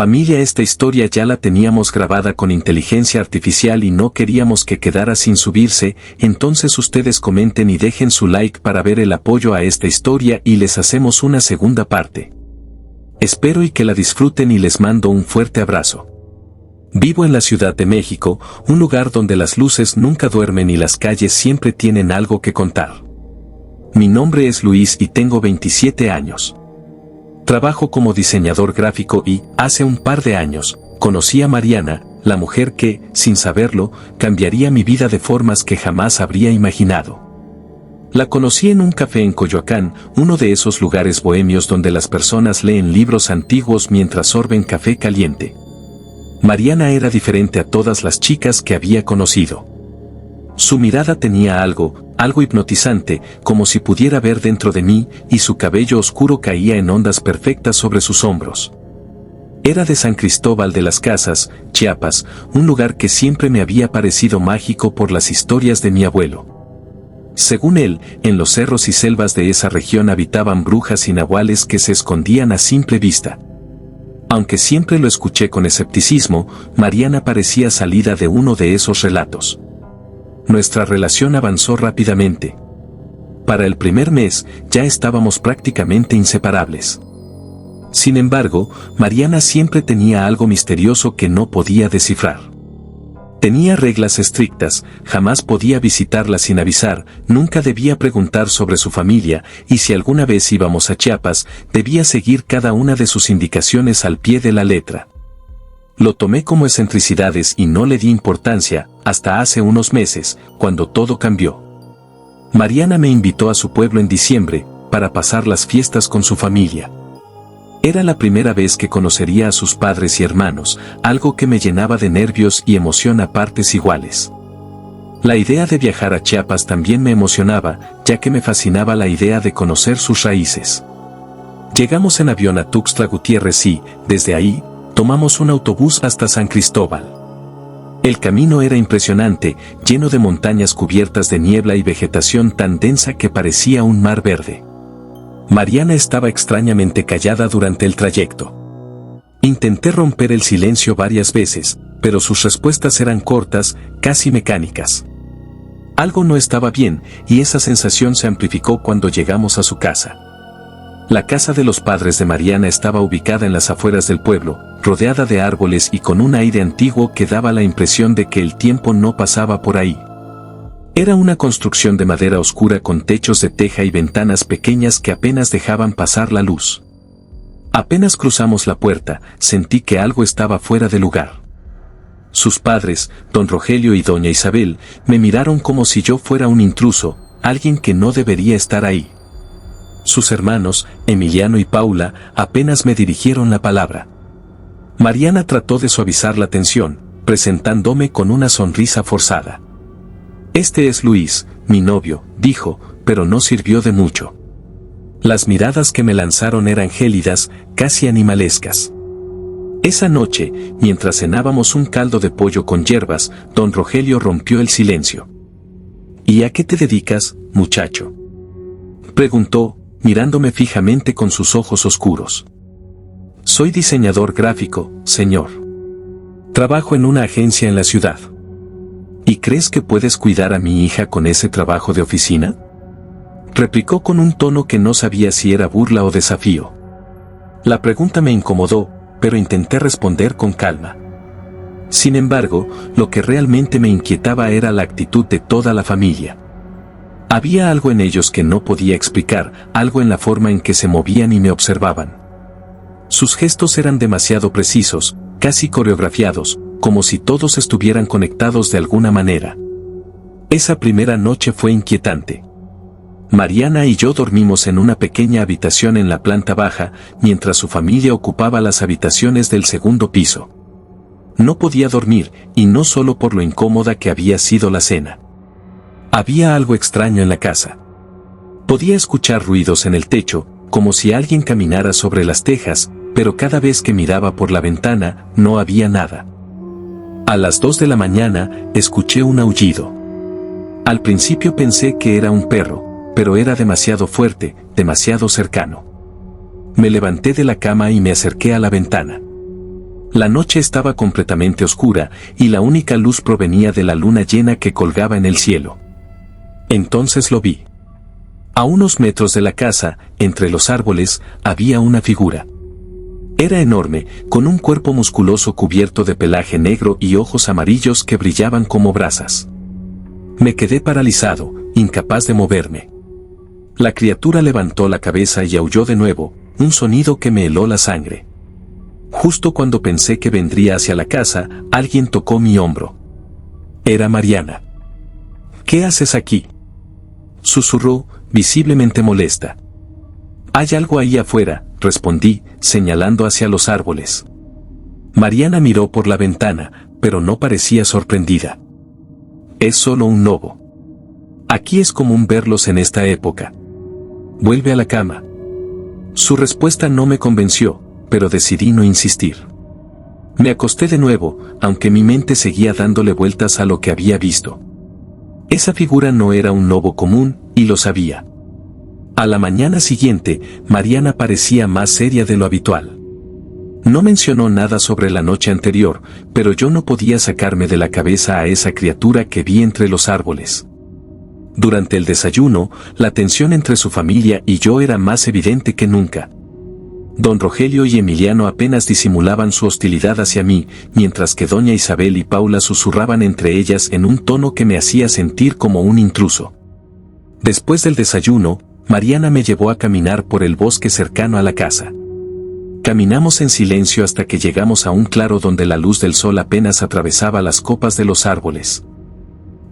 Familia, esta historia ya la teníamos grabada con inteligencia artificial y no queríamos que quedara sin subirse, entonces ustedes comenten y dejen su like para ver el apoyo a esta historia y les hacemos una segunda parte. Espero y que la disfruten y les mando un fuerte abrazo. Vivo en la Ciudad de México, un lugar donde las luces nunca duermen y las calles siempre tienen algo que contar. Mi nombre es Luis y tengo 27 años. Trabajo como diseñador gráfico y, hace un par de años, conocí a Mariana, la mujer que, sin saberlo, cambiaría mi vida de formas que jamás habría imaginado. La conocí en un café en Coyoacán, uno de esos lugares bohemios donde las personas leen libros antiguos mientras sorben café caliente. Mariana era diferente a todas las chicas que había conocido. Su mirada tenía algo hipnotizante, como si pudiera ver dentro de mí, y su cabello oscuro caía en ondas perfectas sobre sus hombros. Era de San Cristóbal de las Casas, Chiapas, un lugar que siempre me había parecido mágico por las historias de mi abuelo. Según él, en los cerros y selvas de esa región habitaban brujas y nahuales que se escondían a simple vista. Aunque siempre lo escuché con escepticismo, Mariana parecía salida de uno de esos relatos. Nuestra relación avanzó rápidamente. Para el primer mes, ya estábamos prácticamente inseparables. Sin embargo, Mariana siempre tenía algo misterioso que no podía descifrar. Tenía reglas estrictas, jamás podía visitarla sin avisar, nunca debía preguntar sobre su familia, y si alguna vez íbamos a Chiapas, debía seguir cada una de sus indicaciones al pie de la letra. Lo tomé como excentricidades y no le di importancia, hasta hace unos meses, cuando todo cambió. Mariana me invitó a su pueblo en diciembre, para pasar las fiestas con su familia. Era la primera vez que conocería a sus padres y hermanos, algo que me llenaba de nervios y emoción a partes iguales. La idea de viajar a Chiapas también me emocionaba, ya que me fascinaba la idea de conocer sus raíces. Llegamos en avión a Tuxtla Gutiérrez y, desde ahí, tomamos un autobús hasta San Cristóbal. El camino era impresionante, lleno de montañas cubiertas de niebla y vegetación tan densa que parecía un mar verde. Mariana estaba extrañamente callada durante el trayecto. Intenté romper el silencio varias veces, pero sus respuestas eran cortas, casi mecánicas. Algo no estaba bien, y esa sensación se amplificó cuando llegamos a su casa. La casa de los padres de Mariana estaba ubicada en las afueras del pueblo, rodeada de árboles y con un aire antiguo que daba la impresión de que el tiempo no pasaba por ahí. Era una construcción de madera oscura con techos de teja y ventanas pequeñas que apenas dejaban pasar la luz. Apenas cruzamos la puerta, sentí que algo estaba fuera de lugar. Sus padres, don Rogelio y doña Isabel, me miraron como si yo fuera un intruso, alguien que no debería estar ahí. Sus hermanos, Emiliano y Paula, apenas me dirigieron la palabra. Mariana trató de suavizar la tensión, presentándome con una sonrisa forzada. «Este es Luis, mi novio», dijo, pero no sirvió de mucho. Las miradas que me lanzaron eran gélidas, casi animalescas. Esa noche, mientras cenábamos un caldo de pollo con hierbas, don Rogelio rompió el silencio. «¿Y a qué te dedicas, muchacho?», preguntó, mirándome fijamente con sus ojos oscuros. «Soy diseñador gráfico, señor. Trabajo en una agencia en la ciudad». «¿Y crees que puedes cuidar a mi hija con ese trabajo de oficina?», replicó con un tono que no sabía si era burla o desafío. La pregunta me incomodó, pero intenté responder con calma. Sin embargo, lo que realmente me inquietaba era la actitud de toda la familia. Había algo en ellos que no podía explicar, algo en la forma en que se movían y me observaban. Sus gestos eran demasiado precisos, casi coreografiados, como si todos estuvieran conectados de alguna manera. Esa primera noche fue inquietante. Mariana y yo dormimos en una pequeña habitación en la planta baja, mientras su familia ocupaba las habitaciones del segundo piso. No podía dormir, y no solo por lo incómoda que había sido la cena. Había algo extraño en la casa. Podía escuchar ruidos en el techo, como si alguien caminara sobre las tejas, pero cada vez que miraba por la ventana, no había nada. A las 2 de la mañana, escuché un aullido. Al principio pensé que era un perro, pero era demasiado fuerte, demasiado cercano. Me levanté de la cama y me acerqué a la ventana. La noche estaba completamente oscura y la única luz provenía de la luna llena que colgaba en el cielo. Entonces lo vi. A unos metros de la casa, entre los árboles, había una figura. Era enorme, con un cuerpo musculoso cubierto de pelaje negro y ojos amarillos que brillaban como brasas. Me quedé paralizado, incapaz de moverme. La criatura levantó la cabeza y aulló de nuevo, un sonido que me heló la sangre. Justo cuando pensé que vendría hacia la casa, alguien tocó mi hombro. Era Mariana. «¿Qué haces aquí?», susurró, visiblemente molesta. «Hay algo ahí afuera», respondí, señalando hacia los árboles. Mariana miró por la ventana, pero no parecía sorprendida. «Es solo un lobo. Aquí es común verlos en esta época. Vuelve a la cama». Su respuesta no me convenció, pero decidí no insistir. Me acosté de nuevo, aunque mi mente seguía dándole vueltas a lo que había visto. Esa figura no era un lobo común, y lo sabía. A la mañana siguiente, Mariana parecía más seria de lo habitual. No mencionó nada sobre la noche anterior, pero yo no podía sacarme de la cabeza a esa criatura que vi entre los árboles. Durante el desayuno, la tensión entre su familia y yo era más evidente que nunca. Don Rogelio y Emiliano apenas disimulaban su hostilidad hacia mí, mientras que doña Isabel y Paula susurraban entre ellas en un tono que me hacía sentir como un intruso. Después del desayuno, Mariana me llevó a caminar por el bosque cercano a la casa. Caminamos en silencio hasta que llegamos a un claro donde la luz del sol apenas atravesaba las copas de los árboles.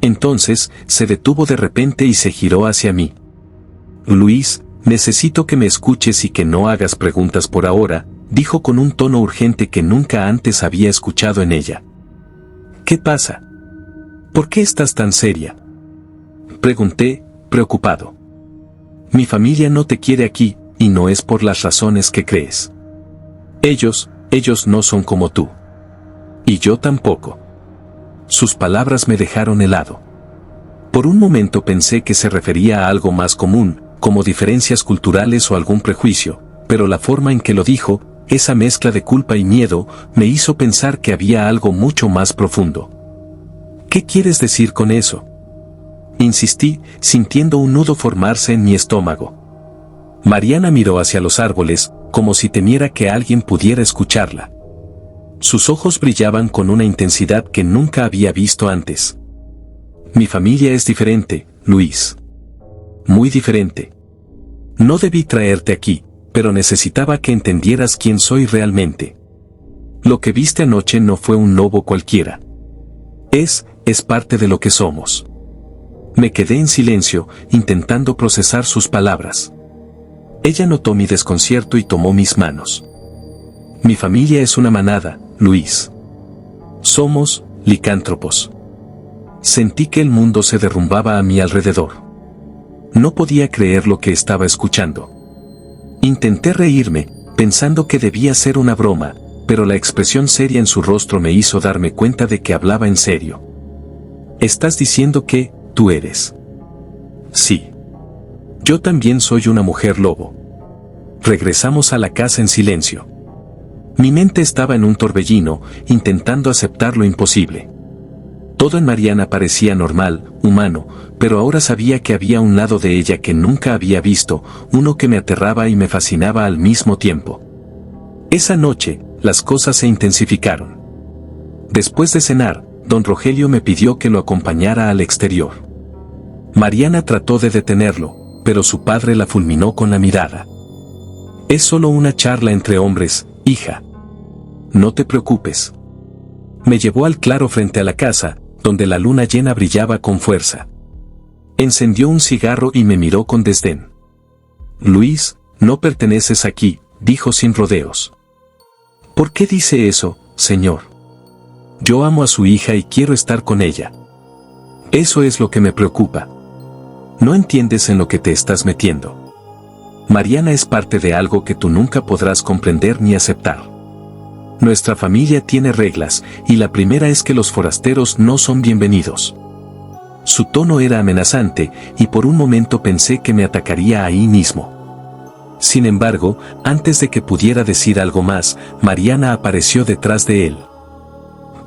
Entonces, se detuvo de repente y se giró hacia mí. «Luis, necesito que me escuches y que no hagas preguntas por ahora», dijo con un tono urgente que nunca antes había escuchado en ella. «¿Qué pasa? ¿Por qué estás tan seria?», pregunté, preocupado. «Mi familia no te quiere aquí, y no es por las razones que crees. Ellos no son como tú. Y yo tampoco». Sus palabras me dejaron helado. Por un momento pensé que se refería a algo más común, como diferencias culturales o algún prejuicio, pero la forma en que lo dijo, esa mezcla de culpa y miedo, me hizo pensar que había algo mucho más profundo. «¿Qué quieres decir con eso?», insistí, sintiendo un nudo formarse en mi estómago. Mariana miró hacia los árboles, como si temiera que alguien pudiera escucharla. Sus ojos brillaban con una intensidad que nunca había visto antes. «Mi familia es diferente, Luis. Muy diferente. No debí traerte aquí, pero necesitaba que entendieras quién soy realmente. Lo que viste anoche no fue un lobo cualquiera. Es parte de lo que somos». Me quedé en silencio, intentando procesar sus palabras. Ella notó mi desconcierto y tomó mis manos. «Mi familia es una manada, Luis. Somos licántropos». Sentí que el mundo se derrumbaba a mi alrededor. No podía creer lo que estaba escuchando. Intenté reírme, pensando que debía ser una broma, pero la expresión seria en su rostro me hizo darme cuenta de que hablaba en serio. «¿Estás diciendo que tú eres?» «Sí. Yo también soy una mujer lobo». Regresamos a la casa en silencio. Mi mente estaba en un torbellino, intentando aceptar lo imposible. Todo en Mariana parecía normal, humano, pero ahora sabía que había un lado de ella que nunca había visto, uno que me aterraba y me fascinaba al mismo tiempo. Esa noche, las cosas se intensificaron. Después de cenar, don Rogelio me pidió que lo acompañara al exterior. Mariana trató de detenerlo, pero su padre la fulminó con la mirada. «Es solo una charla entre hombres, hija. No te preocupes». Me llevó al claro frente a la casa, donde la luna llena brillaba con fuerza. Encendió un cigarro y me miró con desdén. «Luis, no perteneces aquí», dijo sin rodeos. «¿Por qué dice eso, señor? Yo amo a su hija y quiero estar con ella. Eso es lo que me preocupa. No entiendes en lo que te estás metiendo. Mariana es parte de algo que tú nunca podrás comprender ni aceptar. Nuestra familia tiene reglas, y la primera es que los forasteros no son bienvenidos». Su tono era amenazante, y por un momento pensé que me atacaría ahí mismo. Sin embargo, antes de que pudiera decir algo más, Mariana apareció detrás de él.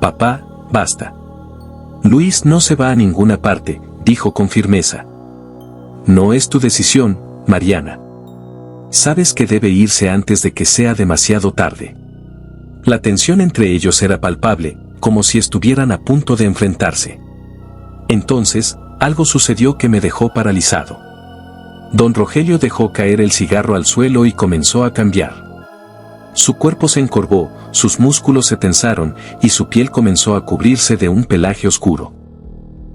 «Papá, basta. Luis no se va a ninguna parte», dijo con firmeza. «No es tu decisión, Mariana. Sabes que debe irse antes de que sea demasiado tarde». La tensión entre ellos era palpable, como si estuvieran a punto de enfrentarse. Entonces, algo sucedió que me dejó paralizado. Don Rogelio dejó caer el cigarro al suelo y comenzó a cambiar. Su cuerpo se encorvó, sus músculos se tensaron y su piel comenzó a cubrirse de un pelaje oscuro.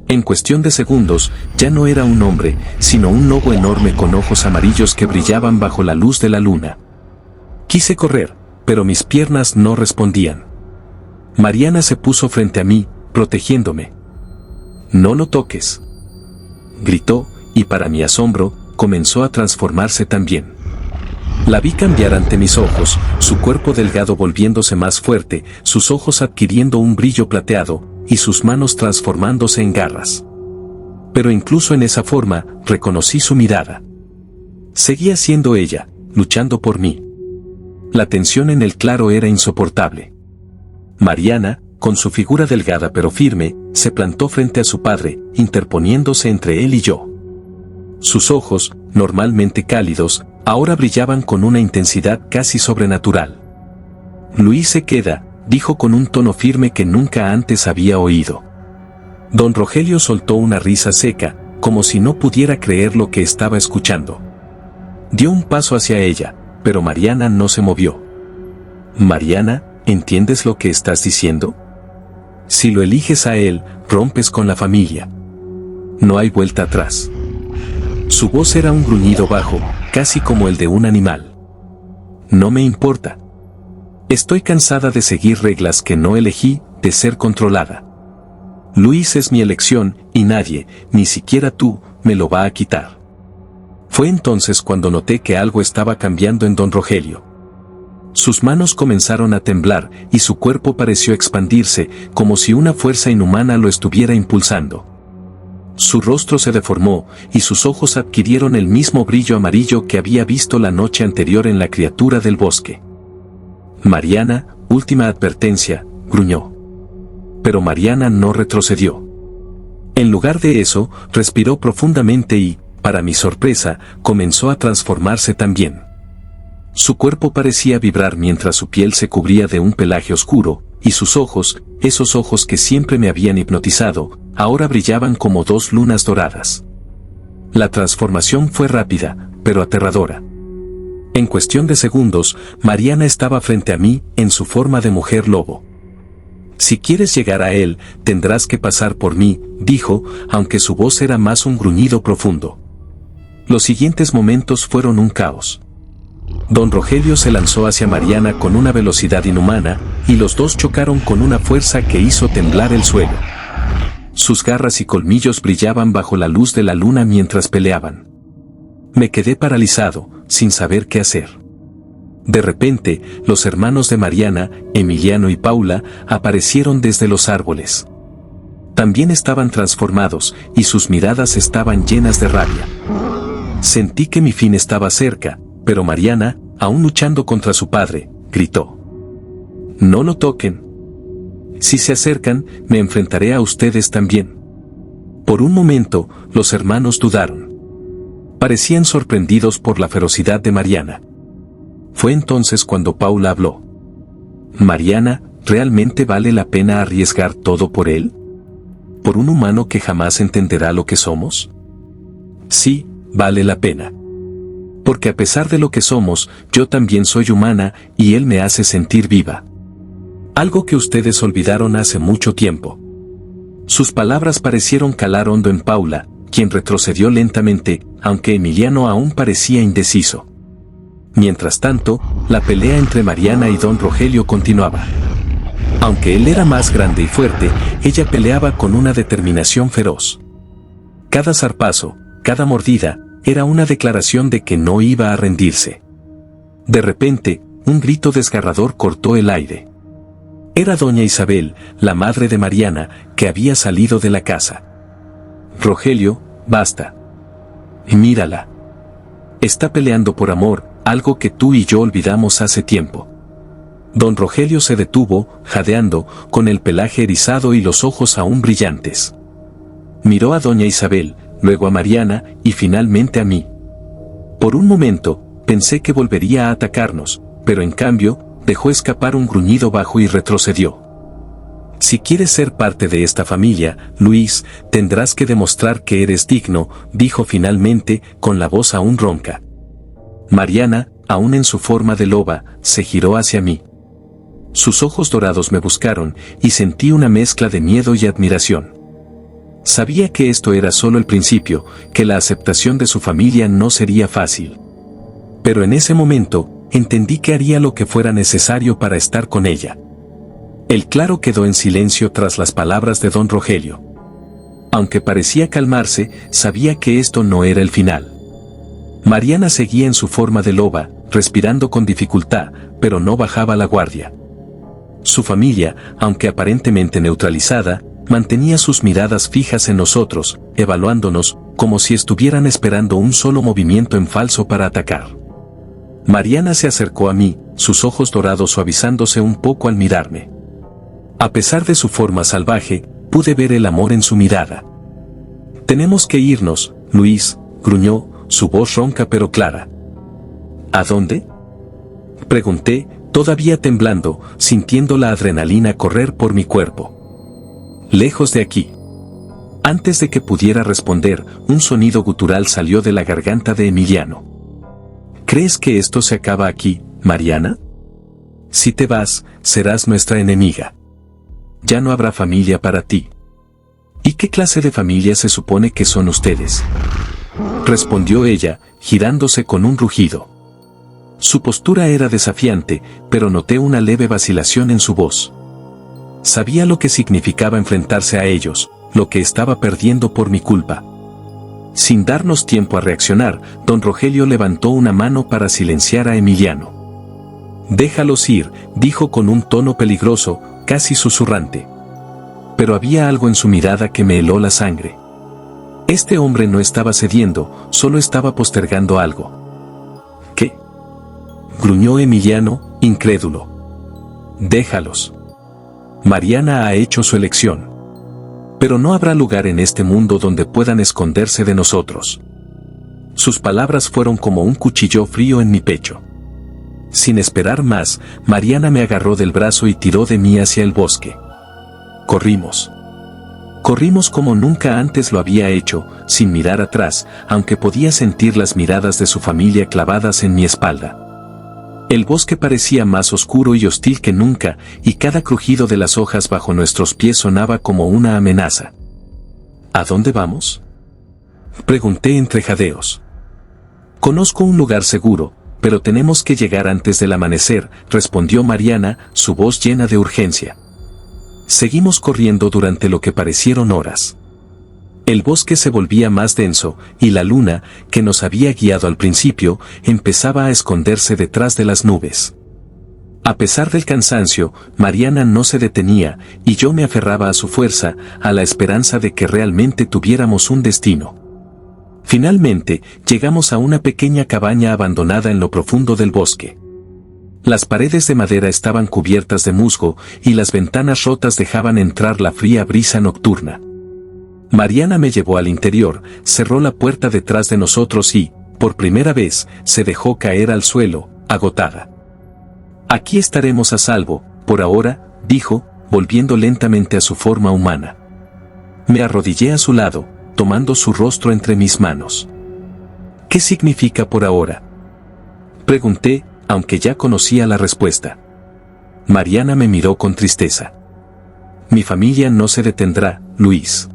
En cuestión de segundos, ya no era un hombre, sino un lobo enorme con ojos amarillos que brillaban bajo la luz de la luna. Quise correr, pero mis piernas no respondían. Mariana se puso frente a mí, protegiéndome. «No lo toques», gritó, y para mi asombro, comenzó a transformarse también. La vi cambiar ante mis ojos, su cuerpo delgado volviéndose más fuerte, sus ojos adquiriendo un brillo plateado, y sus manos transformándose en garras. Pero incluso en esa forma, reconocí su mirada. Seguía siendo ella, luchando por mí. La tensión en el claro era insoportable. Mariana, con su figura delgada pero firme, se plantó frente a su padre, interponiéndose entre él y yo. Sus ojos, normalmente cálidos, ahora brillaban con una intensidad casi sobrenatural. «Luis se queda», dijo con un tono firme que nunca antes había oído. Don Rogelio soltó una risa seca, como si no pudiera creer lo que estaba escuchando. Dio un paso hacia ella, pero Mariana no se movió. «Mariana, ¿entiendes lo que estás diciendo? Si lo eliges a él, rompes con la familia. No hay vuelta atrás». Su voz era un gruñido bajo, casi como el de un animal. «No me importa. Estoy cansada de seguir reglas que no elegí, de ser controlada. Luis es mi elección, y nadie, ni siquiera tú, me lo va a quitar». Fue entonces cuando noté que algo estaba cambiando en don Rogelio. Sus manos comenzaron a temblar, y su cuerpo pareció expandirse, como si una fuerza inhumana lo estuviera impulsando. Su rostro se deformó, y sus ojos adquirieron el mismo brillo amarillo que había visto la noche anterior en la criatura del bosque. «Mariana, última advertencia», gruñó. Pero Mariana no retrocedió. En lugar de eso, respiró profundamente y, para mi sorpresa, comenzó a transformarse también. Su cuerpo parecía vibrar mientras su piel se cubría de un pelaje oscuro, y sus ojos, esos ojos que siempre me habían hipnotizado, ahora brillaban como dos lunas doradas. La transformación fue rápida, pero aterradora. En cuestión de segundos, Mariana estaba frente a mí, en su forma de mujer lobo. «Si quieres llegar a él, tendrás que pasar por mí», dijo, aunque su voz era más un gruñido profundo. Los siguientes momentos fueron un caos. Don Rogelio se lanzó hacia Mariana con una velocidad inhumana, y los dos chocaron con una fuerza que hizo temblar el suelo. Sus garras y colmillos brillaban bajo la luz de la luna mientras peleaban. Me quedé paralizado, sin saber qué hacer. De repente, los hermanos de Mariana, Emiliano y Paula, aparecieron desde los árboles. También estaban transformados, y sus miradas estaban llenas de rabia. Sentí que mi fin estaba cerca, pero Mariana, aún luchando contra su padre, gritó: «No lo toquen. Si se acercan, me enfrentaré a ustedes también». Por un momento, los hermanos dudaron. Parecían sorprendidos por la ferocidad de Mariana. Fue entonces cuando Paula habló. «Mariana, ¿realmente vale la pena arriesgar todo por él? ¿Por un humano que jamás entenderá lo que somos?» «Sí, vale la pena. Porque a pesar de lo que somos, yo también soy humana, y él me hace sentir viva. Algo que ustedes olvidaron hace mucho tiempo». Sus palabras parecieron calar hondo en Paula, quien retrocedió lentamente, aunque Emiliano aún parecía indeciso. Mientras tanto, la pelea entre Mariana y don Rogelio continuaba. Aunque él era más grande y fuerte, ella peleaba con una determinación feroz. Cada zarpazo, cada mordida, era una declaración de que no iba a rendirse. De repente, un grito desgarrador cortó el aire. Era doña Isabel, la madre de Mariana, que había salido de la casa. «Rogelio, basta. Mírala. Está peleando por amor, algo que tú y yo olvidamos hace tiempo. Don Rogelio se detuvo, jadeando, con el pelaje erizado y los ojos aún brillantes. Miró a doña Isabel, luego a Mariana, y finalmente a mí. Por un momento, pensé que volvería a atacarnos, pero en cambio, dejó escapar un gruñido bajo y retrocedió. Si quieres ser parte de esta familia, Luis, tendrás que demostrar que eres digno, dijo finalmente, con la voz aún ronca. Mariana, aún en su forma de loba, se giró hacia mí. Sus ojos dorados me buscaron, y sentí una mezcla de miedo y admiración. Sabía que esto era solo el principio, que la aceptación de su familia no sería fácil. Pero en ese momento, entendí que haría lo que fuera necesario para estar con ella. El claro quedó en silencio tras las palabras de don Rogelio. Aunque parecía calmarse, sabía que esto no era el final. Mariana seguía en su forma de loba, respirando con dificultad, pero no bajaba la guardia. Su familia, aunque aparentemente neutralizada, mantenía sus miradas fijas en nosotros, evaluándonos, como si estuvieran esperando un solo movimiento en falso para atacar. Mariana se acercó a mí, sus ojos dorados suavizándose un poco al mirarme. A pesar de su forma salvaje, pude ver el amor en su mirada. «Tenemos que irnos, Luis», gruñó, su voz ronca pero clara. «¿A dónde?», pregunté, todavía temblando, sintiendo la adrenalina correr por mi cuerpo. «Lejos de aquí». Antes de que pudiera responder, un sonido gutural salió de la garganta de Emiliano. «¿Crees que esto se acaba aquí, Mariana? Si te vas, serás nuestra enemiga. Ya no habrá familia para ti». «¿Y qué clase de familia se supone que son ustedes?», respondió ella, girándose con un rugido. Su postura era desafiante, pero noté una leve vacilación en su voz. Sabía lo que significaba enfrentarse a ellos, lo que estaba perdiendo por mi culpa. Sin darnos tiempo a reaccionar, don Rogelio levantó una mano para silenciar a Emiliano. «Déjalos ir», dijo con un tono peligroso, casi susurrante. Pero había algo en su mirada que me heló la sangre. Este hombre no estaba cediendo, solo estaba postergando algo. «¿Qué?», gruñó Emiliano, incrédulo. «Déjalos. Mariana ha hecho su elección. Pero no habrá lugar en este mundo donde puedan esconderse de nosotros». Sus palabras fueron como un cuchillo frío en mi pecho. Sin esperar más, Mariana me agarró del brazo y tiró de mí hacia el bosque. Corrimos. Corrimos como nunca antes lo había hecho, sin mirar atrás, aunque podía sentir las miradas de su familia clavadas en mi espalda. El bosque parecía más oscuro y hostil que nunca, y cada crujido de las hojas bajo nuestros pies sonaba como una amenaza. «¿A dónde vamos?», pregunté entre jadeos. «Conozco un lugar seguro, pero tenemos que llegar antes del amanecer», respondió Mariana, su voz llena de urgencia. Seguimos corriendo durante lo que parecieron horas. El bosque se volvía más denso, y la luna, que nos había guiado al principio, empezaba a esconderse detrás de las nubes. A pesar del cansancio, Mariana no se detenía, y yo me aferraba a su fuerza, a la esperanza de que realmente tuviéramos un destino. Finalmente, llegamos a una pequeña cabaña abandonada en lo profundo del bosque. Las paredes de madera estaban cubiertas de musgo, y las ventanas rotas dejaban entrar la fría brisa nocturna. Mariana me llevó al interior, cerró la puerta detrás de nosotros y, por primera vez, se dejó caer al suelo, agotada. «Aquí estaremos a salvo, por ahora», dijo, volviendo lentamente a su forma humana. Me arrodillé a su lado, tomando su rostro entre mis manos. «¿Qué significa por ahora?», pregunté, aunque ya conocía la respuesta. Mariana me miró con tristeza. «Mi familia no se detendrá, Luis.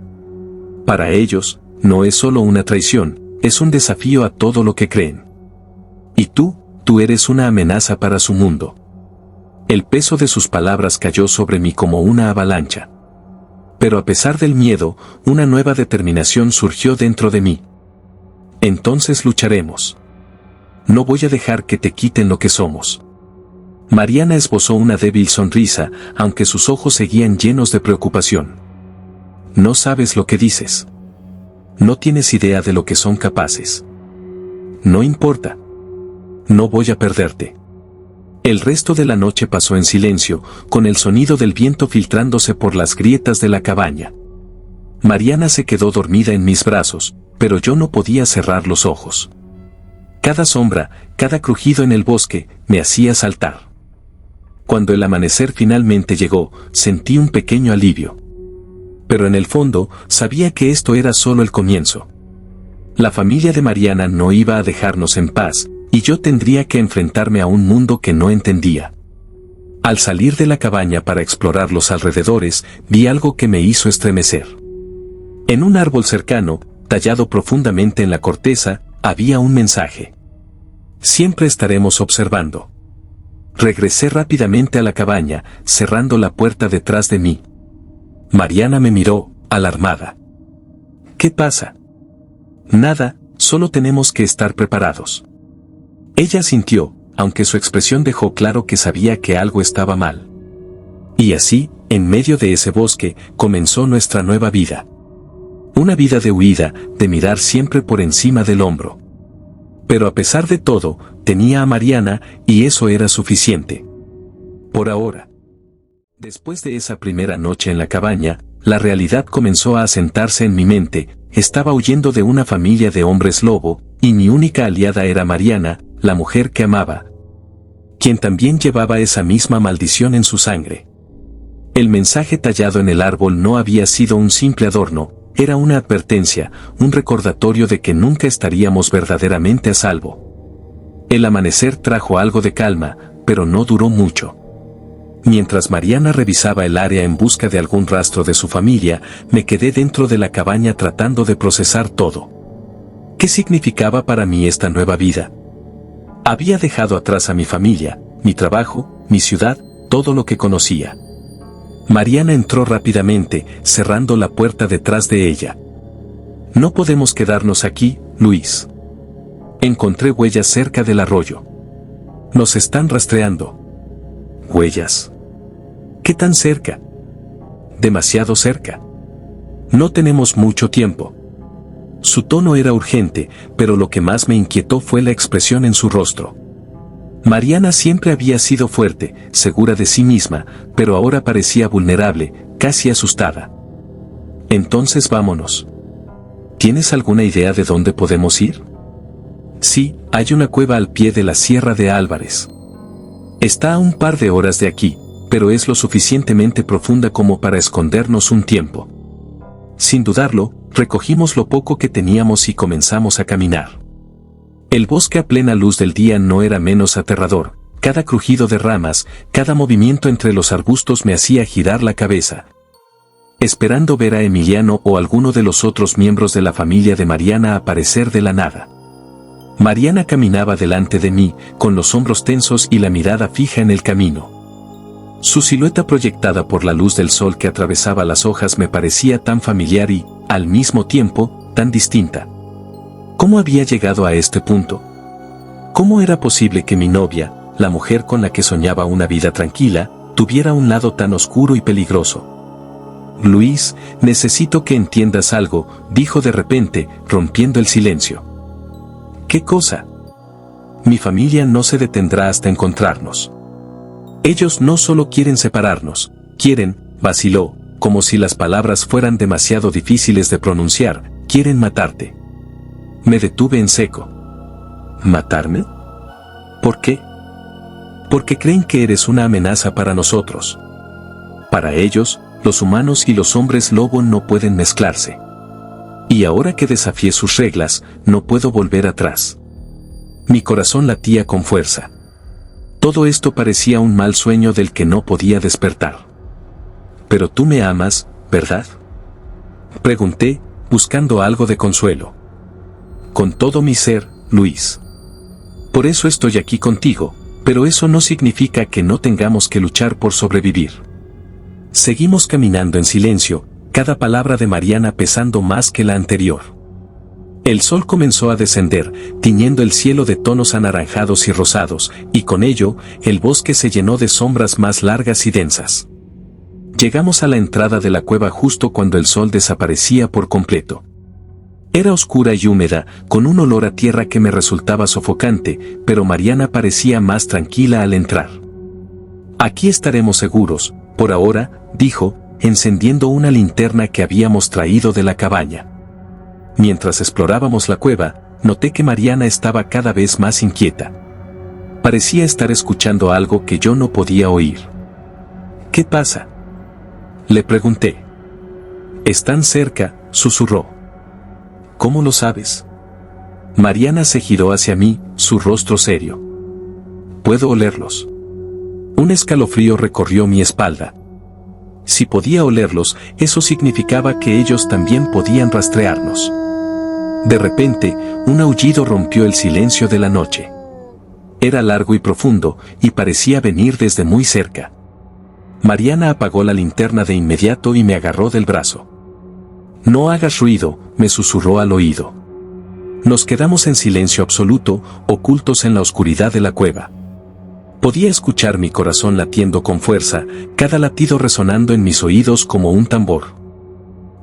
Para ellos, no es solo una traición, es un desafío a todo lo que creen. Y tú eres una amenaza para su mundo». El peso de sus palabras cayó sobre mí como una avalancha. Pero a pesar del miedo, una nueva determinación surgió dentro de mí. «Entonces lucharemos. No voy a dejar que te quiten lo que somos». Mariana esbozó una débil sonrisa, aunque sus ojos seguían llenos de preocupación. «No sabes lo que dices. No tienes idea de lo que son capaces». «No importa. No voy a perderte. El resto de la noche pasó en silencio, con el sonido del viento filtrándose por las grietas de la cabaña. Mariana se quedó dormida en mis brazos, pero yo no podía cerrar los ojos. Cada sombra, cada crujido en el bosque, me hacía saltar. Cuando el amanecer finalmente llegó, sentí un pequeño alivio. Pero en el fondo, sabía que esto era solo el comienzo. La familia de Mariana no iba a dejarnos en paz, y yo tendría que enfrentarme a un mundo que no entendía. Al salir de la cabaña para explorar los alrededores, vi algo que me hizo estremecer. En un árbol cercano, tallado profundamente en la corteza, había un mensaje. Siempre estaremos observando. Regresé rápidamente a la cabaña, cerrando la puerta detrás de mí. Mariana me miró, alarmada. ¿Qué pasa? Nada, solo tenemos que estar preparados. Ella sintió, aunque su expresión dejó claro que sabía que algo estaba mal. Y así, en medio de ese bosque, comenzó nuestra nueva vida. Una vida de huida, de mirar siempre por encima del hombro. Pero a pesar de todo, tenía a Mariana, y eso era suficiente. Por ahora. Después de esa primera noche en la cabaña, la realidad comenzó a asentarse en mi mente. Estaba huyendo de una familia de hombres lobo, y mi única aliada era Mariana, la mujer que amaba, quien también llevaba esa misma maldición en su sangre. El mensaje tallado en el árbol no había sido un simple adorno, era una advertencia, un recordatorio de que nunca estaríamos verdaderamente a salvo. El amanecer trajo algo de calma, pero no duró mucho. Mientras Mariana revisaba el área en busca de algún rastro de su familia, me quedé dentro de la cabaña tratando de procesar todo. ¿Qué significaba para mí esta nueva vida? Había dejado atrás a mi familia, mi trabajo, mi ciudad, todo lo que conocía. Mariana entró rápidamente, cerrando la puerta detrás de ella. No podemos quedarnos aquí, Luis. Encontré huellas cerca del arroyo. Nos están rastreando. ¿Huellas? ¿Qué tan cerca? Demasiado cerca. No tenemos mucho tiempo. Su tono era urgente, pero lo que más me inquietó fue la expresión en su rostro. Mariana siempre había sido fuerte, segura de sí misma, pero ahora parecía vulnerable, casi asustada. Entonces vámonos. ¿Tienes alguna idea de dónde podemos ir? Sí, hay una cueva al pie de la Sierra de Álvarez. Está a un par de horas de aquí, pero es lo suficientemente profunda como para escondernos un tiempo. Sin dudarlo, recogimos lo poco que teníamos y comenzamos a caminar. El bosque a plena luz del día no era menos aterrador. Cada crujido de ramas, cada movimiento entre los arbustos me hacía girar la cabeza, esperando ver a Emiliano o alguno de los otros miembros de la familia de Mariana aparecer de la nada. Mariana caminaba delante de mí, con los hombros tensos y la mirada fija en el camino. Su silueta proyectada por la luz del sol que atravesaba las hojas me parecía tan familiar y, al mismo tiempo, tan distinta. ¿Cómo había llegado a este punto? ¿Cómo era posible que mi novia, la mujer con la que soñaba una vida tranquila, tuviera un lado tan oscuro y peligroso? Luis, necesito que entiendas algo, dijo de repente, rompiendo el silencio. ¿Qué cosa? Mi familia no se detendrá hasta encontrarnos. Ellos no solo quieren separarnos, quieren, vaciló, como si las palabras fueran demasiado difíciles de pronunciar, quieren matarte. Me detuve en seco. ¿Matarme? ¿Por qué? Porque creen que eres una amenaza para nosotros. Para ellos, los humanos y los hombres lobo no pueden mezclarse. Y ahora que desafié sus reglas, no puedo volver atrás. Mi corazón latía con fuerza. Todo esto parecía un mal sueño del que no podía despertar. Pero tú me amas, ¿verdad? Pregunté, buscando algo de consuelo. Con todo mi ser, Luis. Por eso estoy aquí contigo, pero eso no significa que no tengamos que luchar por sobrevivir. Seguimos caminando en silencio, cada palabra de Mariana pesando más que la anterior. El sol comenzó a descender, tiñendo el cielo de tonos anaranjados y rosados, y con ello, el bosque se llenó de sombras más largas y densas. Llegamos a la entrada de la cueva justo cuando el sol desaparecía por completo. Era oscura y húmeda, con un olor a tierra que me resultaba sofocante, pero Mariana parecía más tranquila al entrar. «Aquí estaremos seguros, por ahora», dijo, encendiendo una linterna que habíamos traído de la cabaña. Mientras explorábamos la cueva, noté que Mariana estaba cada vez más inquieta. Parecía estar escuchando algo que yo no podía oír. «¿Qué pasa?», le pregunté. «Están cerca», susurró. «¿Cómo lo sabes?». Mariana se giró hacia mí, su rostro serio. «Puedo olerlos». Un escalofrío recorrió mi espalda. Si podía olerlos, eso significaba que ellos también podían rastrearnos. De repente, un aullido rompió el silencio de la noche. Era largo y profundo, y parecía venir desde muy cerca. Mariana apagó la linterna de inmediato y me agarró del brazo. «No hagas ruido», me susurró al oído. Nos quedamos en silencio absoluto, ocultos en la oscuridad de la cueva. Podía escuchar mi corazón latiendo con fuerza, cada latido resonando en mis oídos como un tambor.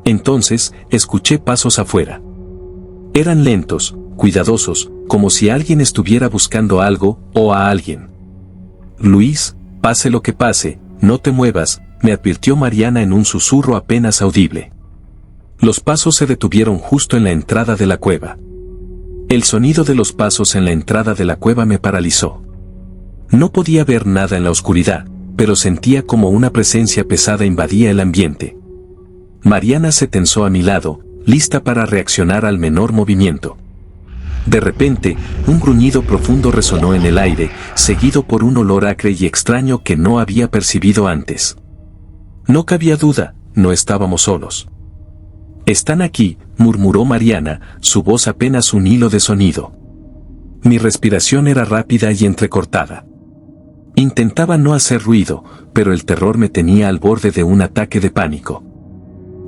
Entonces, escuché pasos afuera. Eran lentos, cuidadosos, como si alguien estuviera buscando algo, o a alguien. «Luis, pase lo que pase, no te muevas», me advirtió Mariana en un susurro apenas audible. Los pasos se detuvieron justo en la entrada de la cueva. El sonido de los pasos en la entrada de la cueva me paralizó. No podía ver nada en la oscuridad, pero sentía como una presencia pesada invadía el ambiente. Mariana se tensó a mi lado, lista para reaccionar al menor movimiento. De repente, un gruñido profundo resonó en el aire, seguido por un olor acre y extraño que no había percibido antes. No cabía duda, no estábamos solos. «Están aquí», murmuró Mariana, su voz apenas un hilo de sonido. Mi respiración era rápida y entrecortada. Intentaba no hacer ruido, pero el terror me tenía al borde de un ataque de pánico.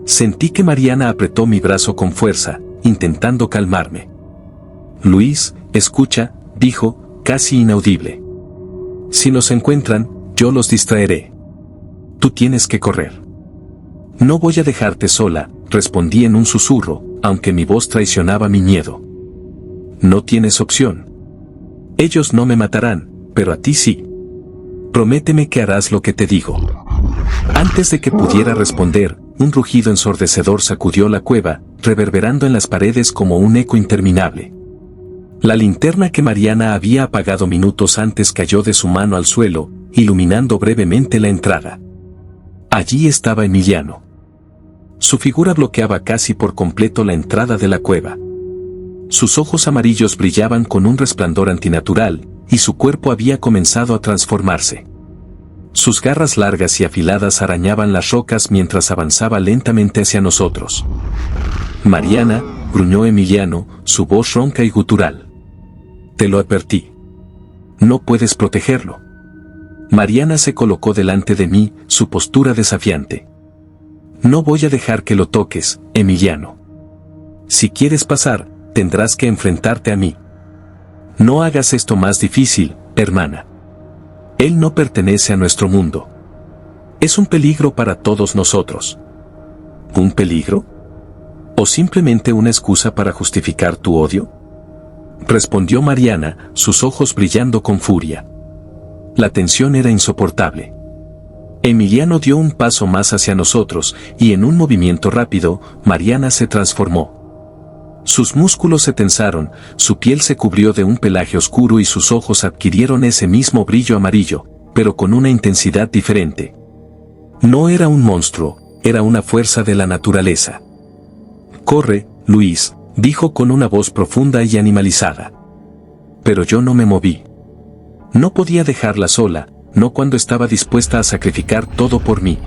Sentí que Mariana apretó mi brazo con fuerza, intentando calmarme. «Luis, escucha», dijo, casi inaudible. «Si nos encuentran, yo los distraeré. Tú tienes que correr». «No voy a dejarte sola», respondí en un susurro, aunque mi voz traicionaba mi miedo. «No tienes opción. Ellos no me matarán, pero a ti sí. Prométeme que harás lo que te digo». Antes de que pudiera responder, un rugido ensordecedor sacudió la cueva, reverberando en las paredes como un eco interminable. La linterna que Mariana había apagado minutos antes cayó de su mano al suelo, iluminando brevemente la entrada. Allí estaba Emiliano. Su figura bloqueaba casi por completo la entrada de la cueva. Sus ojos amarillos brillaban con un resplandor antinatural, y su cuerpo había comenzado a transformarse. Sus garras largas y afiladas arañaban las rocas mientras avanzaba lentamente hacia nosotros. «Mariana», gruñó Emiliano, su voz ronca y gutural. «Te lo advertí. No puedes protegerlo». Mariana se colocó delante de mí, su postura desafiante. «No voy a dejar que lo toques, Emiliano. Si quieres pasar, tendrás que enfrentarte a mí. No hagas esto más difícil, hermana. Él no pertenece a nuestro mundo. Es un peligro para todos nosotros». ¿Un peligro? ¿O simplemente una excusa para justificar tu odio?, respondió Mariana, sus ojos brillando con furia. La tensión era insoportable. Emiliano dio un paso más hacia nosotros, y en un movimiento rápido, Mariana se transformó. Sus músculos se tensaron, su piel se cubrió de un pelaje oscuro y sus ojos adquirieron ese mismo brillo amarillo, pero con una intensidad diferente. No era un monstruo, era una fuerza de la naturaleza. «Corre, Luis», dijo con una voz profunda y animalizada. Pero yo no me moví. No podía dejarla sola, no cuando estaba dispuesta a sacrificar todo por mí.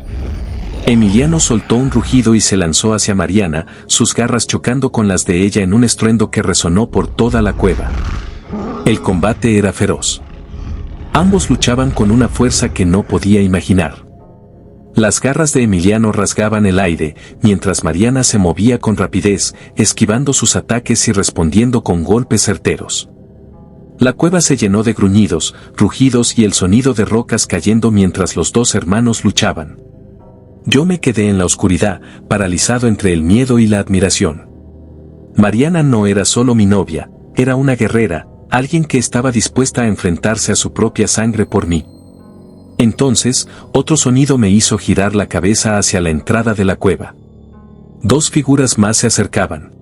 Emiliano soltó un rugido y se lanzó hacia Mariana, sus garras chocando con las de ella en un estruendo que resonó por toda la cueva. El combate era feroz. Ambos luchaban con una fuerza que no podía imaginar. Las garras de Emiliano rasgaban el aire, mientras Mariana se movía con rapidez, esquivando sus ataques y respondiendo con golpes certeros. La cueva se llenó de gruñidos, rugidos y el sonido de rocas cayendo mientras los dos hermanos luchaban. Yo me quedé en la oscuridad, paralizado entre el miedo y la admiración. Mariana no era solo mi novia, era una guerrera, alguien que estaba dispuesta a enfrentarse a su propia sangre por mí. Entonces, otro sonido me hizo girar la cabeza hacia la entrada de la cueva. Dos figuras más se acercaban.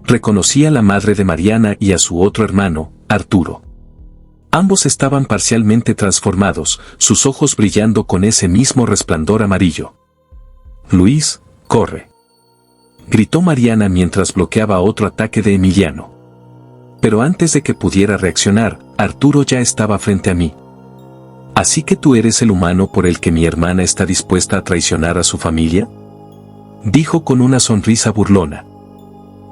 Reconocí a la madre de Mariana y a su otro hermano, Arturo. Ambos estaban parcialmente transformados, sus ojos brillando con ese mismo resplandor amarillo. «Luis, corre», gritó Mariana mientras bloqueaba otro ataque de Emiliano. Pero antes de que pudiera reaccionar, Arturo ya estaba frente a mí. ¿Así que tú eres el humano por el que mi hermana está dispuesta a traicionar a su familia?, dijo con una sonrisa burlona.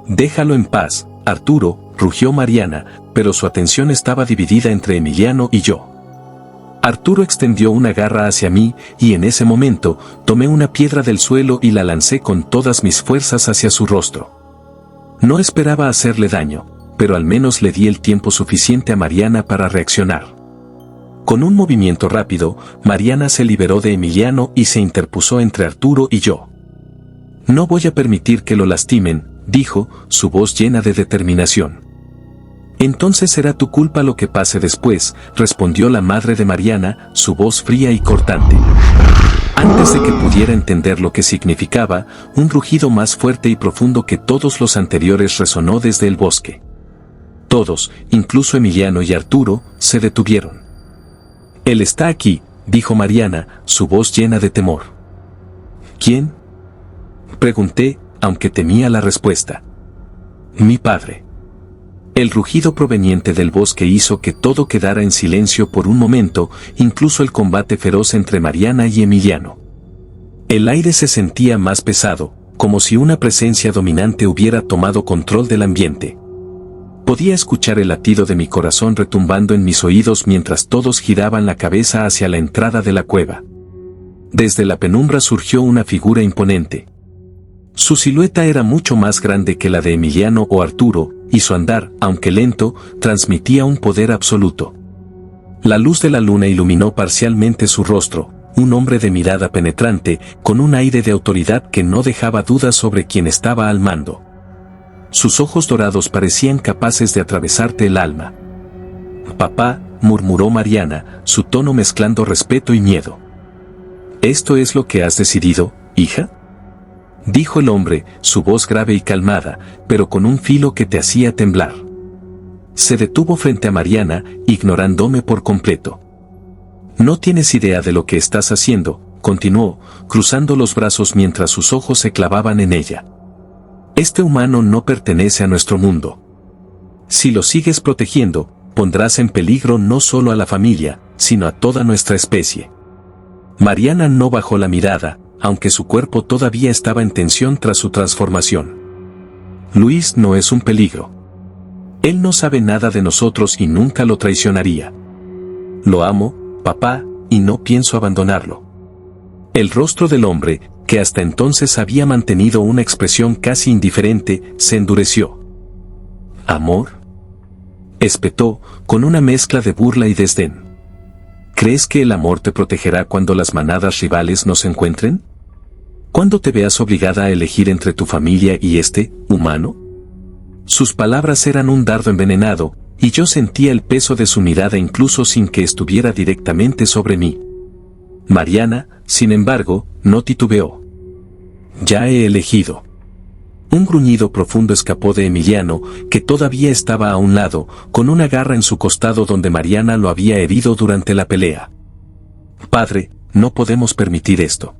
«Déjalo en paz, Arturo», rugió Mariana, pero su atención estaba dividida entre Emiliano y yo. Arturo extendió una garra hacia mí, y en ese momento, tomé una piedra del suelo y la lancé con todas mis fuerzas hacia su rostro. No esperaba hacerle daño, pero al menos le di el tiempo suficiente a Mariana para reaccionar. Con un movimiento rápido, Mariana se liberó de Emiliano y se interpuso entre Arturo y yo. «No voy a permitir que lo lastimen», dijo, su voz llena de determinación. «Entonces será tu culpa lo que pase después», respondió la madre de Mariana, su voz fría y cortante. Antes de que pudiera entender lo que significaba, un rugido más fuerte y profundo que todos los anteriores resonó desde el bosque. Todos, incluso Emiliano y Arturo, se detuvieron. «Él está aquí», dijo Mariana, su voz llena de temor. «¿Quién?», pregunté, aunque temía la respuesta. «Mi padre». El rugido proveniente del bosque hizo que todo quedara en silencio por un momento, incluso el combate feroz entre Mariana y Emiliano. El aire se sentía más pesado, como si una presencia dominante hubiera tomado control del ambiente. Podía escuchar el latido de mi corazón retumbando en mis oídos mientras todos giraban la cabeza hacia la entrada de la cueva. Desde la penumbra surgió una figura imponente. Su silueta era mucho más grande que la de Emiliano o Arturo, y su andar, aunque lento, transmitía un poder absoluto. La luz de la luna iluminó parcialmente su rostro, un hombre de mirada penetrante, con un aire de autoridad que no dejaba dudas sobre quién estaba al mando. Sus ojos dorados parecían capaces de atravesarte el alma. «Papá», murmuró Mariana, su tono mezclando respeto y miedo. «¿Esto es lo que has decidido, hija?», dijo el hombre, su voz grave y calmada, pero con un filo que te hacía temblar. Se detuvo frente a Mariana, ignorándome por completo. «No tienes idea de lo que estás haciendo», continuó, cruzando los brazos mientras sus ojos se clavaban en ella. «Este humano no pertenece a nuestro mundo. Si lo sigues protegiendo, pondrás en peligro no solo a la familia, sino a toda nuestra especie». Mariana no bajó la mirada, aunque su cuerpo todavía estaba en tensión tras su transformación. «Luis no es un peligro. Él no sabe nada de nosotros y nunca lo traicionaría. Lo amo, papá, y no pienso abandonarlo». El rostro del hombre, que hasta entonces había mantenido una expresión casi indiferente, se endureció. «¿Amor?», espetó, con una mezcla de burla y desdén. «¿Crees que el amor te protegerá cuando las manadas rivales nos encuentren? ¿Cuándo te veas obligada a elegir entre tu familia y este humano?». Sus palabras eran un dardo envenenado, y yo sentía el peso de su mirada incluso sin que estuviera directamente sobre mí. Mariana, sin embargo, no titubeó. «Ya he elegido». Un gruñido profundo escapó de Emiliano, que todavía estaba a un lado, con una garra en su costado donde Mariana lo había herido durante la pelea. «Padre, no podemos permitir esto.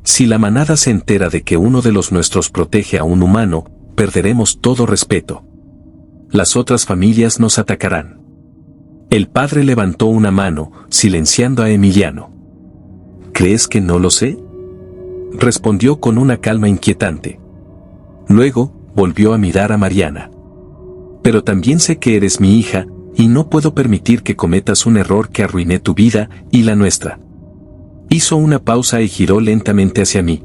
Si la manada se entera de que uno de los nuestros protege a un humano, perderemos todo respeto. Las otras familias nos atacarán». El padre levantó una mano, silenciando a Emiliano. «¿Crees que no lo sé?», respondió con una calma inquietante. Luego, volvió a mirar a Mariana. «Pero también sé que eres mi hija, y no puedo permitir que cometas un error que arruine tu vida y la nuestra». Hizo una pausa y giró lentamente hacia mí.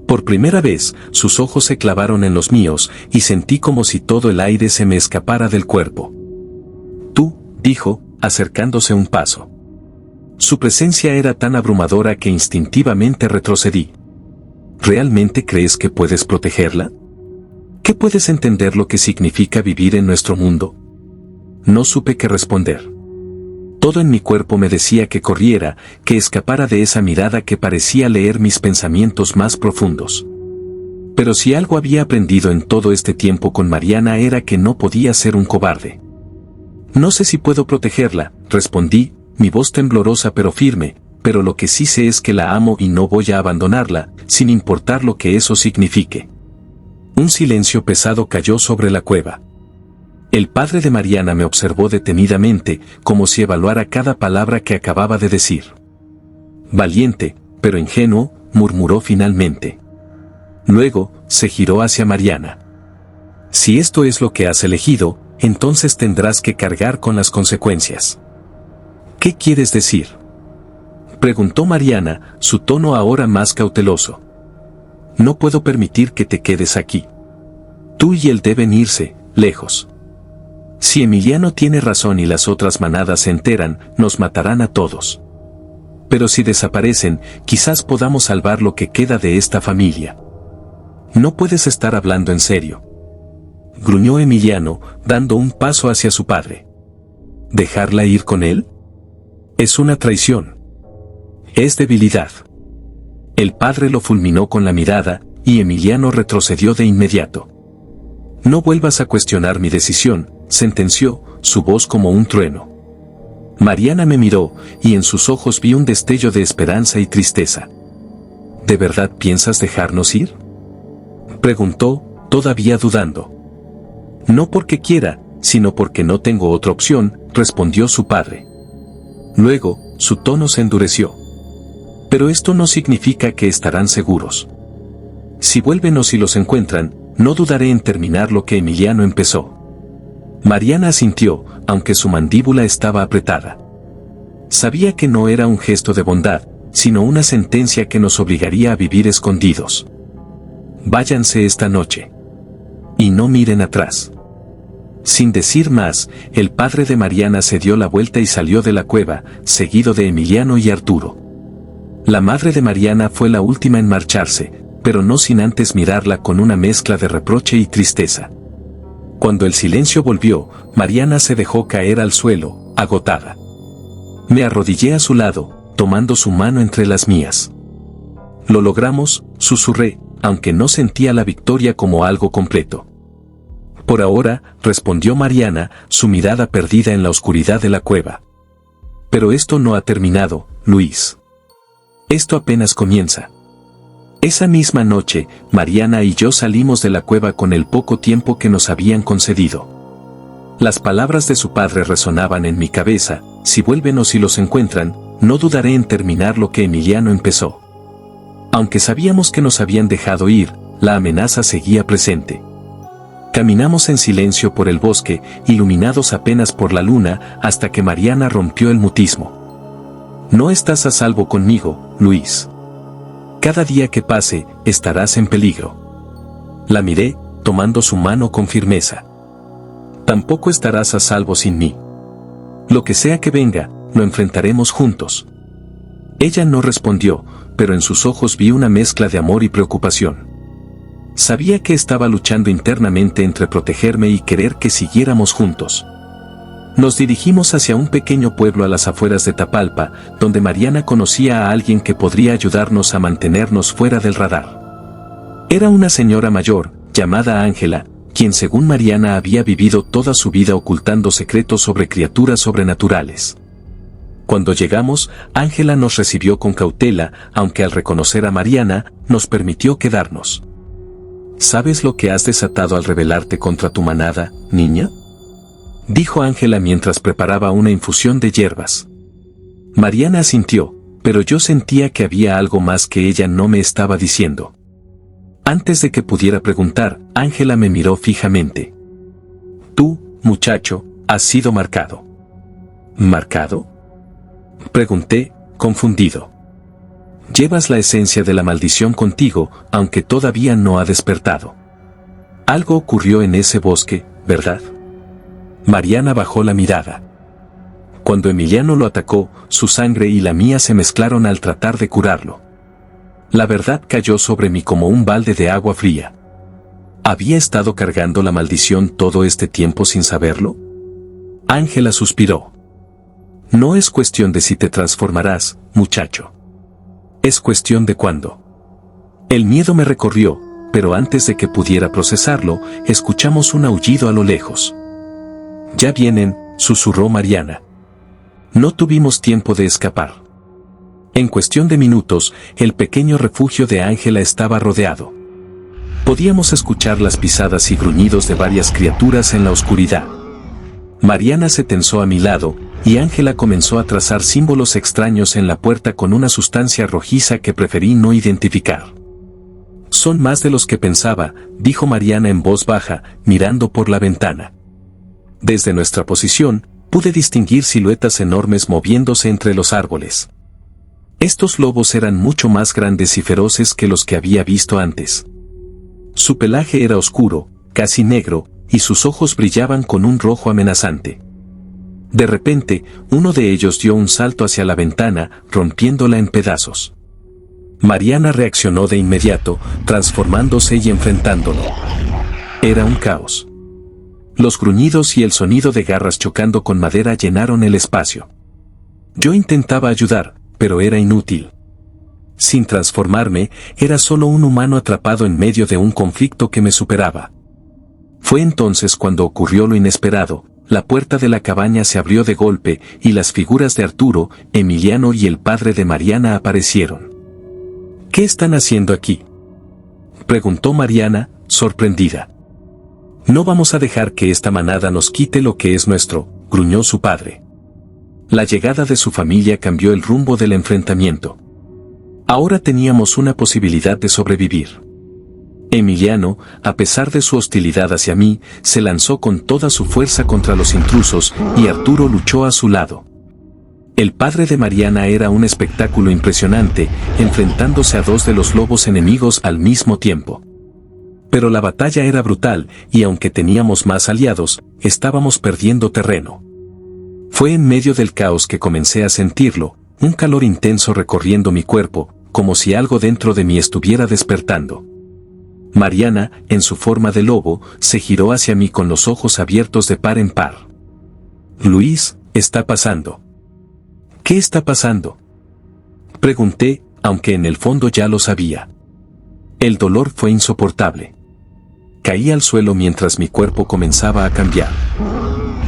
Por primera vez, sus ojos se clavaron en los míos, y sentí como si todo el aire se me escapara del cuerpo. «Tú», dijo, acercándose un paso. Su presencia era tan abrumadora que instintivamente retrocedí. «¿Realmente crees que puedes protegerla?». ¿Qué puedes entender lo que significa vivir en nuestro mundo? No supe qué responder. Todo en mi cuerpo me decía que corriera, que escapara de esa mirada que parecía leer mis pensamientos más profundos. Pero si algo había aprendido en todo este tiempo con Mariana era que no podía ser un cobarde. No sé si puedo protegerla, respondí, mi voz temblorosa pero firme, pero lo que sí sé es que la amo y no voy a abandonarla, sin importar lo que eso signifique. Un silencio pesado cayó sobre la cueva. El padre de Mariana me observó detenidamente, como si evaluara cada palabra que acababa de decir. Valiente, pero ingenuo, murmuró finalmente. Luego, se giró hacia Mariana. Si esto es lo que has elegido, entonces tendrás que cargar con las consecuencias. ¿Qué quieres decir?, preguntó Mariana, su tono ahora más cauteloso. No puedo permitir que te quedes aquí. Tú y él deben irse, lejos. Si Emiliano tiene razón y las otras manadas se enteran, nos matarán a todos. Pero si desaparecen, quizás podamos salvar lo que queda de esta familia. No puedes estar hablando en serio, gruñó Emiliano, dando un paso hacia su padre. ¿Dejarla ir con él? Es una traición. Es debilidad. El padre lo fulminó con la mirada, y Emiliano retrocedió de inmediato. No vuelvas a cuestionar mi decisión, sentenció, su voz como un trueno. Mariana me miró, y en sus ojos vi un destello de esperanza y tristeza. ¿De verdad piensas dejarnos ir?, preguntó, todavía dudando. No porque quiera, sino porque no tengo otra opción, respondió su padre. Luego, su tono se endureció. Pero esto no significa que estarán seguros. Si vuelven o si los encuentran, no dudaré en terminar lo que Emiliano empezó. Mariana asintió, aunque su mandíbula estaba apretada. Sabía que no era un gesto de bondad, sino una sentencia que nos obligaría a vivir escondidos. Váyanse esta noche. Y no miren atrás. Sin decir más, el padre de Mariana se dio la vuelta y salió de la cueva, seguido de Emiliano y Arturo. La madre de Mariana fue la última en marcharse, pero no sin antes mirarla con una mezcla de reproche y tristeza. Cuando el silencio volvió, Mariana se dejó caer al suelo, agotada. Me arrodillé a su lado, tomando su mano entre las mías. Lo logramos, susurré, aunque no sentía la victoria como algo completo. Por ahora, respondió Mariana, su mirada perdida en la oscuridad de la cueva. Pero esto no ha terminado, Luis. Esto apenas comienza. Esa misma noche, Mariana y yo salimos de la cueva con el poco tiempo que nos habían concedido. Las palabras de su padre resonaban en mi cabeza: si vuelven o si los encuentran, no dudaré en terminar lo que Emiliano empezó. Aunque sabíamos que nos habían dejado ir, la amenaza seguía presente. Caminamos en silencio por el bosque, iluminados apenas por la luna, hasta que Mariana rompió el mutismo. No estás a salvo conmigo, Luis. Cada día que pase, estarás en peligro. La miré, tomando su mano con firmeza. Tampoco estarás a salvo sin mí. Lo que sea que venga, lo enfrentaremos juntos. Ella no respondió, pero en sus ojos vi una mezcla de amor y preocupación. Sabía que estaba luchando internamente entre protegerme y querer que siguiéramos juntos. Nos dirigimos hacia un pequeño pueblo a las afueras de Tapalpa, donde Mariana conocía a alguien que podría ayudarnos a mantenernos fuera del radar. Era una señora mayor, llamada Ángela, quien según Mariana había vivido toda su vida ocultando secretos sobre criaturas sobrenaturales. Cuando llegamos, Ángela nos recibió con cautela, aunque al reconocer a Mariana, nos permitió quedarnos. ¿Sabes lo que has desatado al rebelarte contra tu manada, niña?, dijo Ángela mientras preparaba una infusión de hierbas. Mariana asintió, pero yo sentía que había algo más que ella no me estaba diciendo. Antes de que pudiera preguntar, Ángela me miró fijamente. Tú, muchacho, has sido marcado. ¿Marcado?, pregunté, confundido. Llevas la esencia de la maldición contigo, aunque todavía no ha despertado. Algo ocurrió en ese bosque, ¿verdad? Mariana bajó la mirada. Cuando Emiliano lo atacó, su sangre y la mía se mezclaron al tratar de curarlo. La verdad cayó sobre mí como un balde de agua fría. ¿Había estado cargando la maldición todo este tiempo sin saberlo? Ángela suspiró. No es cuestión de si te transformarás, muchacho. Es cuestión de cuándo. El miedo me recorrió, pero antes de que pudiera procesarlo, escuchamos un aullido a lo lejos. Ya vienen, susurró Mariana. No tuvimos tiempo de escapar. En cuestión de minutos, el pequeño refugio de Ángela estaba rodeado. Podíamos escuchar las pisadas y gruñidos de varias criaturas en la oscuridad. Mariana se tensó a mi lado, y Ángela comenzó a trazar símbolos extraños en la puerta con una sustancia rojiza que preferí no identificar. Son más de los que pensaba, dijo Mariana en voz baja, mirando por la ventana. Desde nuestra posición, pude distinguir siluetas enormes moviéndose entre los árboles. Estos lobos eran mucho más grandes y feroces que los que había visto antes. Su pelaje era oscuro, casi negro, y sus ojos brillaban con un rojo amenazante. De repente, uno de ellos dio un salto hacia la ventana, rompiéndola en pedazos. Mariana reaccionó de inmediato, transformándose y enfrentándolo. Era un caos. Los gruñidos y el sonido de garras chocando con madera llenaron el espacio. Yo intentaba ayudar, pero era inútil. Sin transformarme, era solo un humano atrapado en medio de un conflicto que me superaba. Fue entonces cuando ocurrió lo inesperado. La puerta de la cabaña se abrió de golpe y las figuras de Arturo, Emiliano y el padre de Mariana aparecieron. ¿Qué están haciendo aquí?, preguntó Mariana, sorprendida. No vamos a dejar que esta manada nos quite lo que es nuestro, gruñó su padre. La llegada de su familia cambió el rumbo del enfrentamiento. Ahora teníamos una posibilidad de sobrevivir. Emiliano, a pesar de su hostilidad hacia mí, se lanzó con toda su fuerza contra los intrusos y Arturo luchó a su lado. El padre de Mariana era un espectáculo impresionante, enfrentándose a dos de los lobos enemigos al mismo tiempo. Pero la batalla era brutal, y aunque teníamos más aliados, estábamos perdiendo terreno. Fue en medio del caos que comencé a sentirlo, un calor intenso recorriendo mi cuerpo, como si algo dentro de mí estuviera despertando. Mariana, en su forma de lobo, se giró hacia mí con los ojos abiertos de par en par. Luis, ¿está pasando? ¿Qué está pasando?, pregunté, aunque en el fondo ya lo sabía. El dolor fue insoportable. Caí al suelo mientras mi cuerpo comenzaba a cambiar.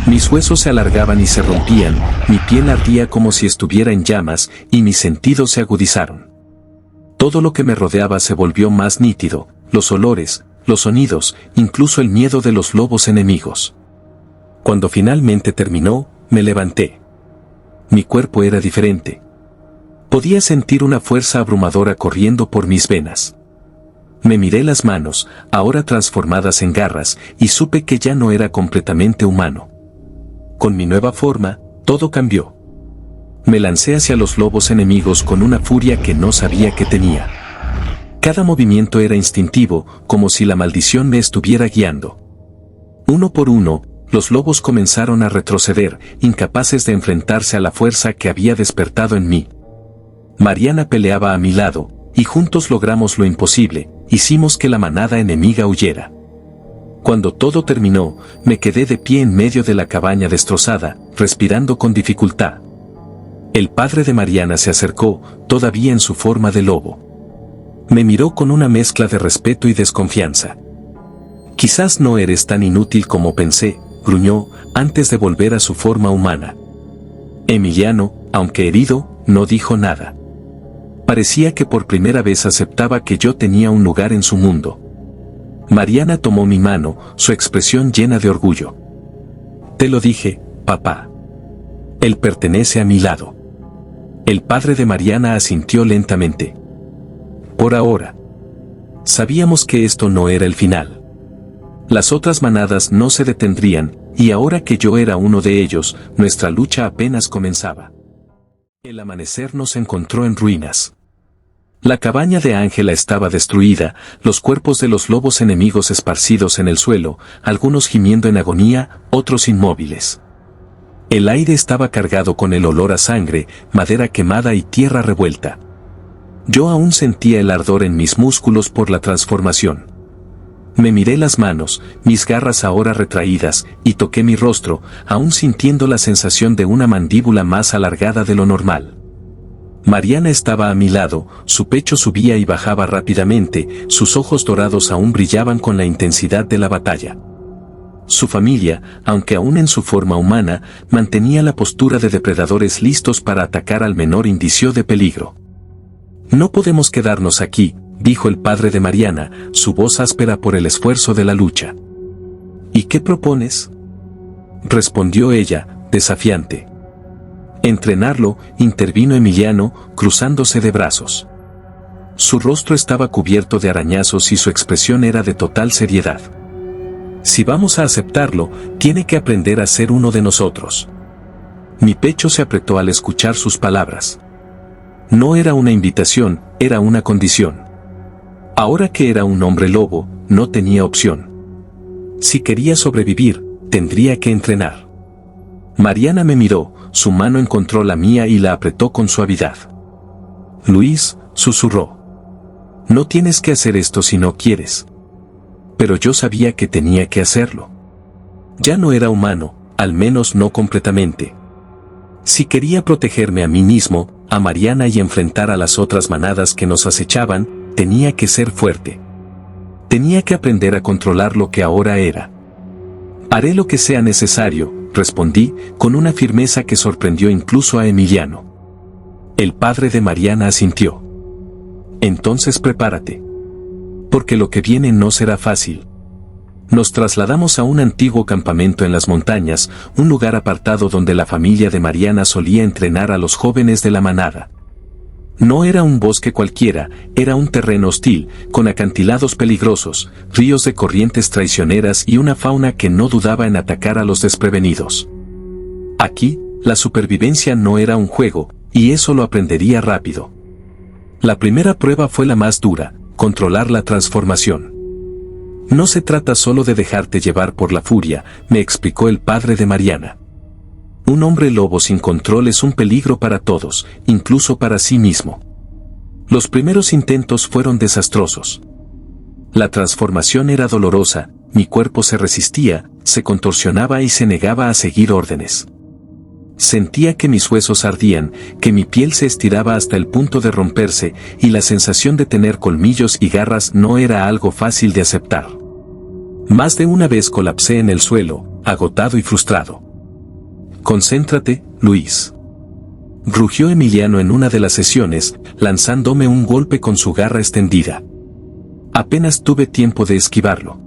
Mis huesos se alargaban y se rompían, mi piel ardía como si estuviera en llamas, y mis sentidos se agudizaron. Todo lo que me rodeaba se volvió más nítido, los olores, los sonidos, incluso el miedo de los lobos enemigos. Cuando finalmente terminó, me levanté. Mi cuerpo era diferente. Podía sentir una fuerza abrumadora corriendo por mis venas. Me miré las manos, ahora transformadas en garras, y supe que ya no era completamente humano. Con mi nueva forma, todo cambió. Me lancé hacia los lobos enemigos con una furia que no sabía que tenía. Cada movimiento era instintivo, como si la maldición me estuviera guiando. Uno por uno, los lobos comenzaron a retroceder, incapaces de enfrentarse a la fuerza que había despertado en mí. Mariana peleaba a mi lado, y juntos logramos lo imposible, hicimos que la manada enemiga huyera. Cuando todo terminó, me quedé de pie en medio de la cabaña destrozada, respirando con dificultad. El padre de Mariana se acercó, todavía en su forma de lobo. Me miró con una mezcla de respeto y desconfianza. Quizás no eres tan inútil como pensé, gruñó, antes de volver a su forma humana. Emiliano, aunque herido, no dijo nada. Parecía que por primera vez aceptaba que yo tenía un lugar en su mundo. Mariana tomó mi mano, su expresión llena de orgullo. Te lo dije, papá. Él pertenece a mi lado. El padre de Mariana asintió lentamente. Por ahora. Sabíamos que esto no era el final. Las otras manadas no se detendrían, y ahora que yo era uno de ellos, nuestra lucha apenas comenzaba. El amanecer nos encontró en ruinas. La cabaña de Ángela estaba destruida, los cuerpos de los lobos enemigos esparcidos en el suelo, algunos gimiendo en agonía, otros inmóviles. El aire estaba cargado con el olor a sangre, madera quemada y tierra revuelta. Yo aún sentía el ardor en mis músculos por la transformación. Me miré las manos, mis garras ahora retraídas, y toqué mi rostro, aún sintiendo la sensación de una mandíbula más alargada de lo normal. Mariana estaba a mi lado, su pecho subía y bajaba rápidamente, sus ojos dorados aún brillaban con la intensidad de la batalla. Su familia, aunque aún en su forma humana, mantenía la postura de depredadores listos para atacar al menor indicio de peligro. «No podemos quedarnos aquí», dijo el padre de Mariana, su voz áspera por el esfuerzo de la lucha. «¿Y qué propones?», respondió ella, desafiante. «Entrenarlo», intervino Emiliano, cruzándose de brazos. Su rostro estaba cubierto de arañazos y su expresión era de total seriedad. «Si vamos a aceptarlo, tiene que aprender a ser uno de nosotros». Mi pecho se apretó al escuchar sus palabras. No era una invitación, era una condición. Ahora que era un hombre lobo, no tenía opción. Si quería sobrevivir, tendría que entrenar. Mariana me miró, su mano encontró la mía y la apretó con suavidad. «Luis», susurró. «No tienes que hacer esto si no quieres». Pero yo sabía que tenía que hacerlo. Ya no era humano, al menos no completamente. Si quería protegerme a mí mismo, a Mariana y enfrentar a las otras manadas que nos acechaban, tenía que ser fuerte. Tenía que aprender a controlar lo que ahora era. «Haré lo que sea necesario», respondí, con una firmeza que sorprendió incluso a Emiliano. El padre de Mariana asintió. «Entonces prepárate. Porque lo que viene no será fácil». Nos trasladamos a un antiguo campamento en las montañas, un lugar apartado donde la familia de Mariana solía entrenar a los jóvenes de la manada. No era un bosque cualquiera, era un terreno hostil, con acantilados peligrosos, ríos de corrientes traicioneras y una fauna que no dudaba en atacar a los desprevenidos. Aquí, la supervivencia no era un juego, y eso lo aprendería rápido. La primera prueba fue la más dura, controlar la transformación. «No se trata solo de dejarte llevar por la furia», me explicó el padre de Mariana. «Un hombre lobo sin control es un peligro para todos, incluso para sí mismo». Los primeros intentos fueron desastrosos. La transformación era dolorosa, mi cuerpo se resistía, se contorsionaba y se negaba a seguir órdenes. Sentía que mis huesos ardían, que mi piel se estiraba hasta el punto de romperse, y la sensación de tener colmillos y garras no era algo fácil de aceptar. Más de una vez colapsé en el suelo, agotado y frustrado. «Concéntrate, Luis», rugió Emiliano en una de las sesiones, lanzándome un golpe con su garra extendida. Apenas tuve tiempo de esquivarlo.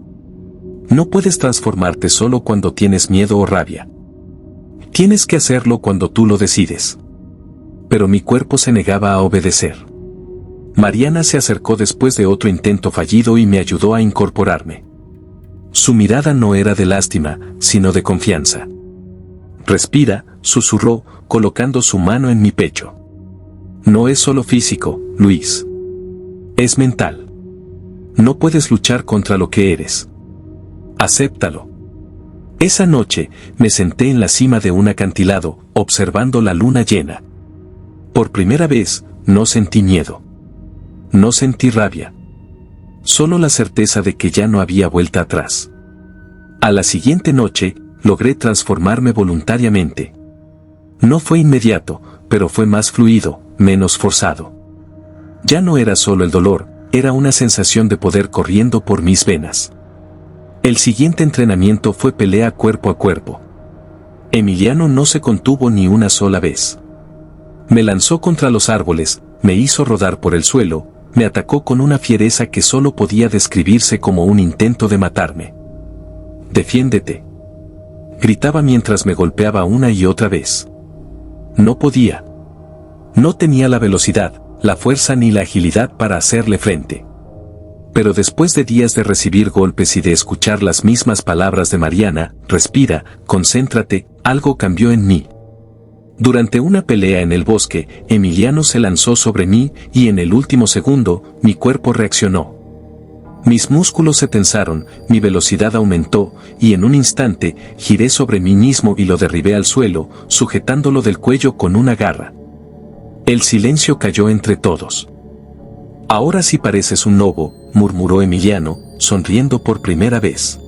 «No puedes transformarte solo cuando tienes miedo o rabia. Tienes que hacerlo cuando tú lo decides». Pero mi cuerpo se negaba a obedecer. Mariana se acercó después de otro intento fallido y me ayudó a incorporarme. Su mirada no era de lástima, sino de confianza. «Respira», susurró, colocando su mano en mi pecho. «No es solo físico, Luis. Es mental. No puedes luchar contra lo que eres. Acéptalo». Esa noche, me senté en la cima de un acantilado, observando la luna llena. Por primera vez, no sentí miedo. No sentí rabia. Solo la certeza de que ya no había vuelta atrás. A la siguiente noche, logré transformarme voluntariamente. No fue inmediato, pero fue más fluido, menos forzado. Ya no era solo el dolor, era una sensación de poder corriendo por mis venas. El siguiente entrenamiento fue pelea cuerpo a cuerpo. Emiliano no se contuvo ni una sola vez. Me lanzó contra los árboles, me hizo rodar por el suelo, me atacó con una fiereza que solo podía describirse como un intento de matarme. «Defiéndete», gritaba mientras me golpeaba una y otra vez. No podía. No tenía la velocidad, la fuerza ni la agilidad para hacerle frente. Pero después de días de recibir golpes y de escuchar las mismas palabras de Mariana, «Respira, concéntrate», algo cambió en mí. Durante una pelea en el bosque, Emiliano se lanzó sobre mí y en el último segundo, mi cuerpo reaccionó. Mis músculos se tensaron, mi velocidad aumentó, y en un instante, giré sobre mí mismo y lo derribé al suelo, sujetándolo del cuello con una garra. El silencio cayó entre todos. «Ahora sí pareces un lobo», murmuró Emiliano, sonriendo por primera vez.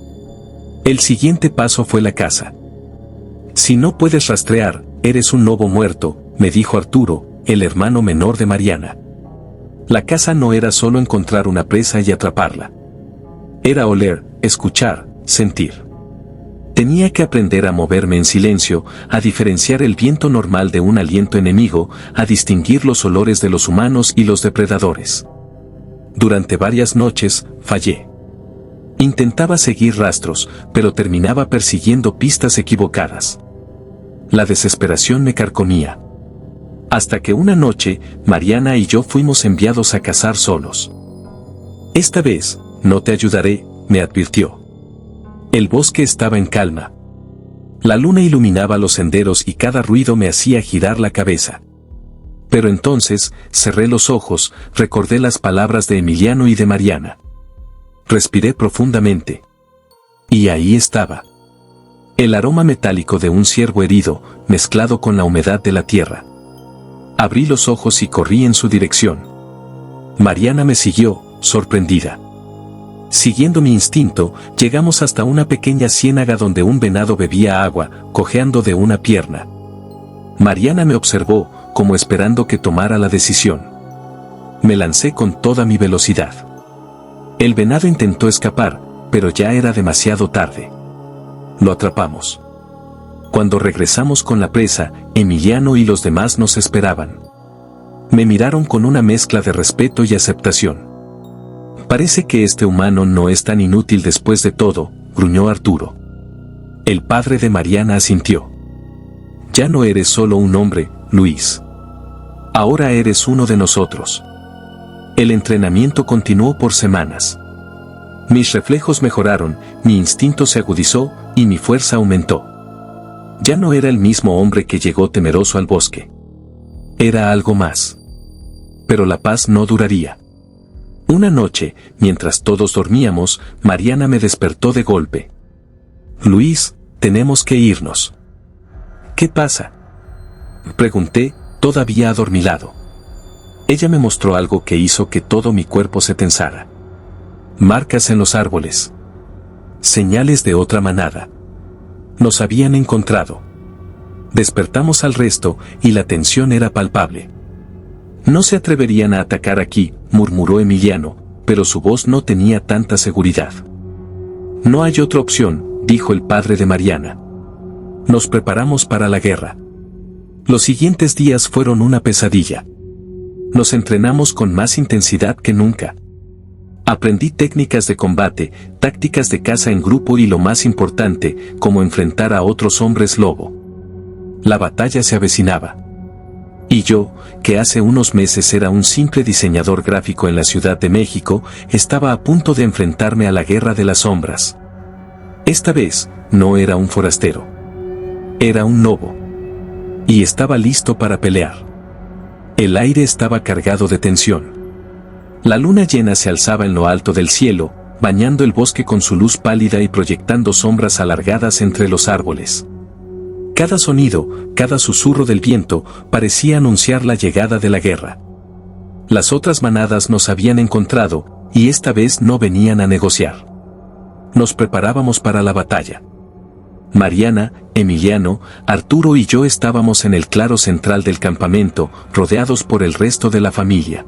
El siguiente paso fue la casa. Si no puedes rastrear, eres un lobo muerto, me dijo Arturo, el hermano menor de Mariana. La casa no era solo encontrar una presa y atraparla. Era oler, escuchar, sentir. Tenía que aprender a moverme en silencio, a diferenciar el viento normal de un aliento enemigo, a distinguir los olores de los humanos y los depredadores. Durante varias noches, fallé. Intentaba seguir rastros, pero terminaba persiguiendo pistas equivocadas. La desesperación me carcomía. Hasta que una noche, Mariana y yo fuimos enviados a cazar solos. Esta vez, no te ayudaré, me advirtió. El bosque estaba en calma. La luna iluminaba los senderos y cada ruido me hacía girar la cabeza. Pero entonces, cerré los ojos, recordé las palabras de Emiliano y de Mariana. Respiré profundamente. Y ahí estaba. El aroma metálico de un ciervo herido, mezclado con la humedad de la tierra. Abrí los ojos y corrí en su dirección. Mariana me siguió, sorprendida. Siguiendo mi instinto, llegamos hasta una pequeña ciénaga donde un venado bebía agua, cojeando de una pierna. Mariana me observó, como esperando que tomara la decisión. Me lancé con toda mi velocidad. El venado intentó escapar, pero ya era demasiado tarde. Lo atrapamos. Cuando regresamos con la presa, Emiliano y los demás nos esperaban. Me miraron con una mezcla de respeto y aceptación. Parece que este humano no es tan inútil después de todo, gruñó Arturo. El padre de Mariana asintió. Ya no eres solo un hombre, Luis. Ahora eres uno de nosotros. El entrenamiento continuó por semanas. Mis reflejos mejoraron, mi instinto se agudizó y mi fuerza aumentó. Ya no era el mismo hombre que llegó temeroso al bosque. Era algo más. Pero la paz no duraría. Una noche, mientras todos dormíamos, Mariana me despertó de golpe. Luis, tenemos que irnos. ¿Qué pasa? Pregunté, todavía adormilado. Ella me mostró algo que hizo que todo mi cuerpo se tensara. Marcas en los árboles. Señales de otra manada. Nos habían encontrado. Despertamos al resto y la tensión era palpable. No se atreverían a atacar aquí, murmuró Emiliano, pero su voz no tenía tanta seguridad. No hay otra opción, dijo el padre de Mariana. Nos preparamos para la guerra. Los siguientes días fueron una pesadilla. Nos entrenamos con más intensidad que nunca. Aprendí técnicas de combate, tácticas de caza en grupo y lo más importante, cómo enfrentar a otros hombres lobo. La batalla se avecinaba. Y yo, que hace unos meses era un simple diseñador gráfico en la Ciudad de México, estaba a punto de enfrentarme a la guerra de las sombras. Esta vez, no era un forastero. Era un lobo. Y estaba listo para pelear. El aire estaba cargado de tensión. La luna llena se alzaba en lo alto del cielo, bañando el bosque con su luz pálida y proyectando sombras alargadas entre los árboles. Cada sonido, cada susurro del viento, parecía anunciar la llegada de la guerra. Las otras manadas nos habían encontrado, y esta vez no venían a negociar. Nos preparábamos para la batalla. Mariana, Emiliano, Arturo y yo estábamos en el claro central del campamento, rodeados por el resto de la familia.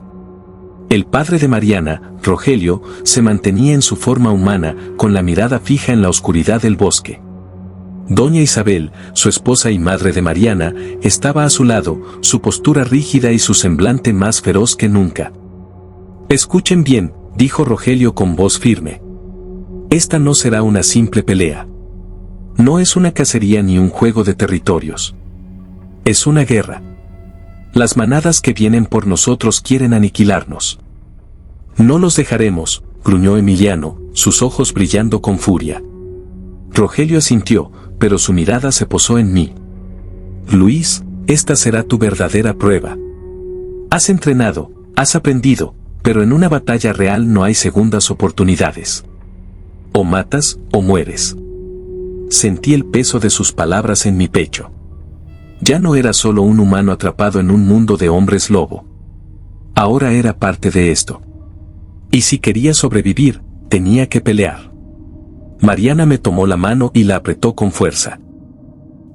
El padre de Mariana, Rogelio, se mantenía en su forma humana, con la mirada fija en la oscuridad del bosque. Doña Isabel, su esposa y madre de Mariana, estaba a su lado, su postura rígida y su semblante más feroz que nunca. Escuchen bien, dijo Rogelio con voz firme. Esta no será una simple pelea. No es una cacería ni un juego de territorios. Es una guerra. Las manadas que vienen por nosotros quieren aniquilarnos. No los dejaremos, gruñó Emiliano, sus ojos brillando con furia. Rogelio asintió, pero su mirada se posó en mí. Luis, esta será tu verdadera prueba. Has entrenado, has aprendido, pero en una batalla real no hay segundas oportunidades. O matas, o mueres. Sentí el peso de sus palabras en mi pecho. Ya no era solo un humano atrapado en un mundo de hombres lobo. Ahora era parte de esto. Y si quería sobrevivir, tenía que pelear. Mariana me tomó la mano y la apretó con fuerza.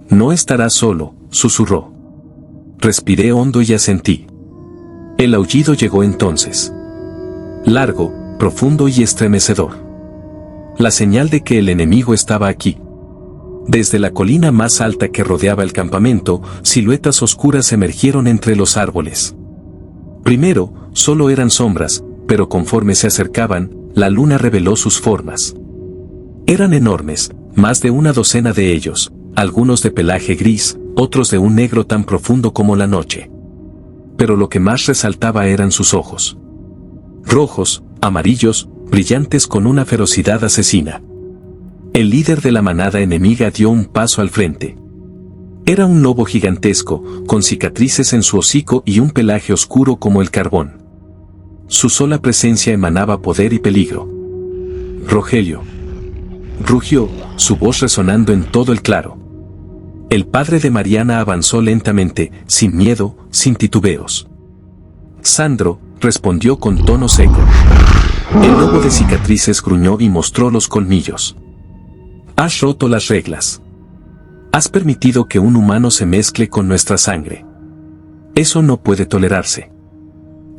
No estarás solo, susurró. Respiré hondo y asentí. El aullido llegó entonces. Largo, profundo y estremecedor. La señal de que el enemigo estaba aquí. Desde la colina más alta que rodeaba el campamento, siluetas oscuras emergieron entre los árboles. Primero, solo eran sombras, pero conforme se acercaban, la luna reveló sus formas. Eran enormes, más de una docena de ellos, algunos de pelaje gris, otros de un negro tan profundo como la noche. Pero lo que más resaltaba eran sus ojos. Rojos, amarillos, brillantes con una ferocidad asesina. El líder de la manada enemiga dio un paso al frente. Era un lobo gigantesco, con cicatrices en su hocico y un pelaje oscuro como el carbón. Su sola presencia emanaba poder y peligro. Rogelio. Rugió, su voz resonando en todo el claro. El padre de Mariana avanzó lentamente, sin miedo, sin titubeos. Sandro, respondió con tono seco. El lobo de cicatrices gruñó y mostró los colmillos. Has roto las reglas. Has permitido que un humano se mezcle con nuestra sangre. Eso no puede tolerarse.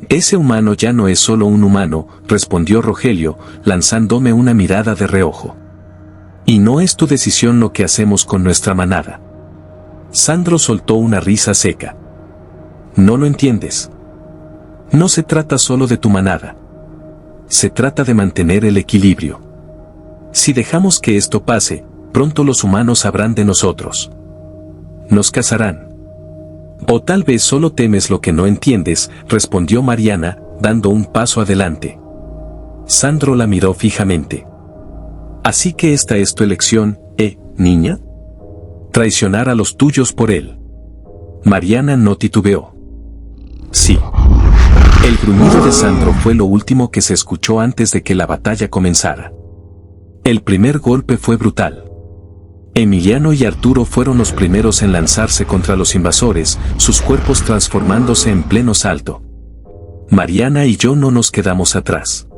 Ese humano ya no es solo un humano, respondió Rogelio, lanzándome una mirada de reojo. Y no es tu decisión lo que hacemos con nuestra manada. Sandro soltó una risa seca. No lo entiendes. No se trata solo de tu manada. Se trata de mantener el equilibrio. Si dejamos que esto pase, pronto los humanos sabrán de nosotros. Nos cazarán. O tal vez solo temes lo que no entiendes, respondió Mariana, dando un paso adelante. Sandro la miró fijamente. Así que esta es tu elección, niña? Traicionar a los tuyos por él. Mariana no titubeó. Sí. El gruñido de Sandro fue lo último que se escuchó antes de que la batalla comenzara. El primer golpe fue brutal. Emiliano y Arturo fueron los primeros en lanzarse contra los invasores, sus cuerpos transformándose en pleno salto. Mariana y yo no nos quedamos atrás.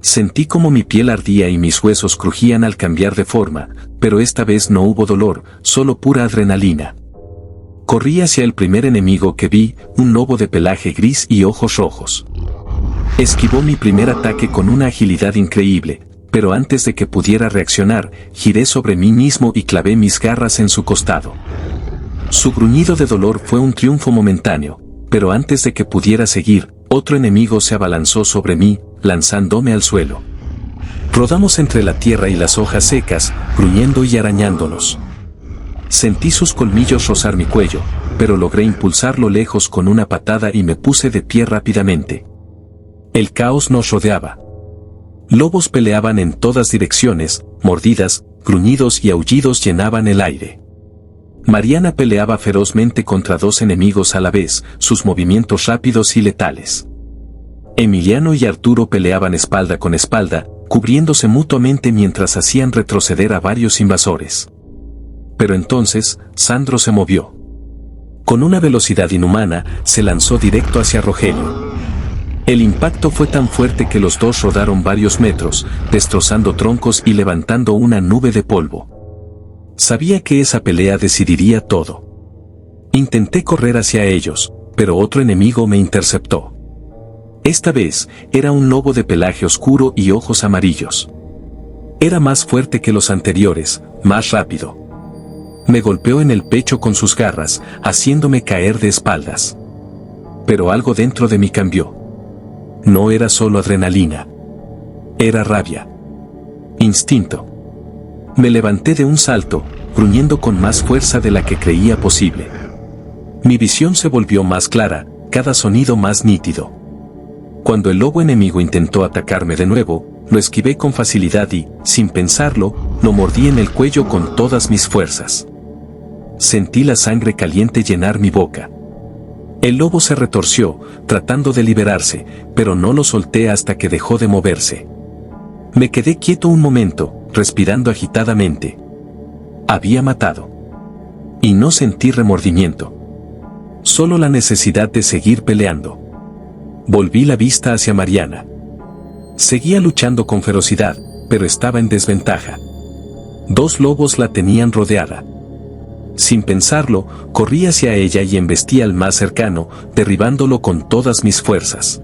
Sentí como mi piel ardía y mis huesos crujían al cambiar de forma, pero esta vez no hubo dolor, solo pura adrenalina. Corrí hacia el primer enemigo que vi, un lobo de pelaje gris y ojos rojos. Esquivó mi primer ataque con una agilidad increíble, pero antes de que pudiera reaccionar, giré sobre mí mismo y clavé mis garras en su costado. Su gruñido de dolor fue un triunfo momentáneo, pero antes de que pudiera seguir, otro enemigo se abalanzó sobre mí, lanzándome al suelo. Rodamos entre la tierra y las hojas secas, gruñendo y arañándonos. Sentí sus colmillos rozar mi cuello, pero logré impulsarlo lejos con una patada y me puse de pie rápidamente. El caos nos rodeaba. Lobos peleaban en todas direcciones, mordidas, gruñidos y aullidos llenaban el aire. Mariana peleaba ferozmente contra dos enemigos a la vez, sus movimientos rápidos y letales. Emiliano y Arturo peleaban espalda con espalda, cubriéndose mutuamente mientras hacían retroceder a varios invasores. Pero entonces, Sandro se movió. Con una velocidad inhumana, se lanzó directo hacia Rogelio. El impacto fue tan fuerte que los dos rodaron varios metros, destrozando troncos y levantando una nube de polvo. Sabía que esa pelea decidiría todo. Intenté correr hacia ellos, pero otro enemigo me interceptó. Esta vez, era un lobo de pelaje oscuro y ojos amarillos. Era más fuerte que los anteriores, más rápido. Me golpeó en el pecho con sus garras, haciéndome caer de espaldas. Pero algo dentro de mí cambió. No era solo adrenalina. Era rabia. Instinto. Me levanté de un salto, gruñendo con más fuerza de la que creía posible. Mi visión se volvió más clara, cada sonido más nítido. Cuando el lobo enemigo intentó atacarme de nuevo, lo esquivé con facilidad y, sin pensarlo, lo mordí en el cuello con todas mis fuerzas. Sentí la sangre caliente llenar mi boca. El lobo se retorció, tratando de liberarse, pero no lo solté hasta que dejó de moverse. Me quedé quieto un momento, respirando agitadamente. Había matado. Y no sentí remordimiento. Solo la necesidad de seguir peleando. Volví la vista hacia Mariana. Seguía luchando con ferocidad, pero estaba en desventaja. 2 lobos la tenían rodeada. Sin pensarlo, corrí hacia ella y embestí al más cercano, derribándolo con todas mis fuerzas.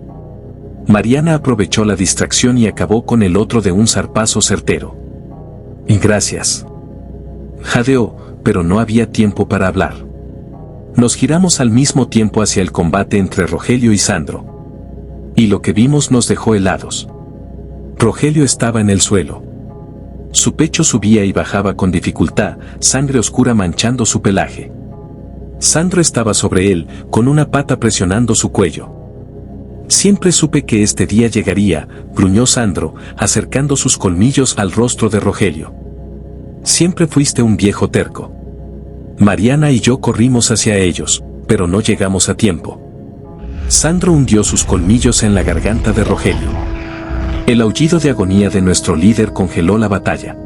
Mariana aprovechó la distracción y acabó con el otro de un zarpazo certero. «Gracias», jadeó, pero no había tiempo para hablar. Nos giramos al mismo tiempo hacia el combate entre Rogelio y Sandro. Y lo que vimos nos dejó helados. Rogelio estaba en el suelo. Su pecho subía y bajaba con dificultad, sangre oscura manchando su pelaje. Sandro estaba sobre él, con una pata presionando su cuello. Siempre supe que este día llegaría, gruñó Sandro, acercando sus colmillos al rostro de Rogelio. Siempre fuiste un viejo terco. Mariana y yo corrimos hacia ellos, pero no llegamos a tiempo. Sandro hundió sus colmillos en la garganta de Rogelio. El aullido de agonía de nuestro líder congeló la batalla.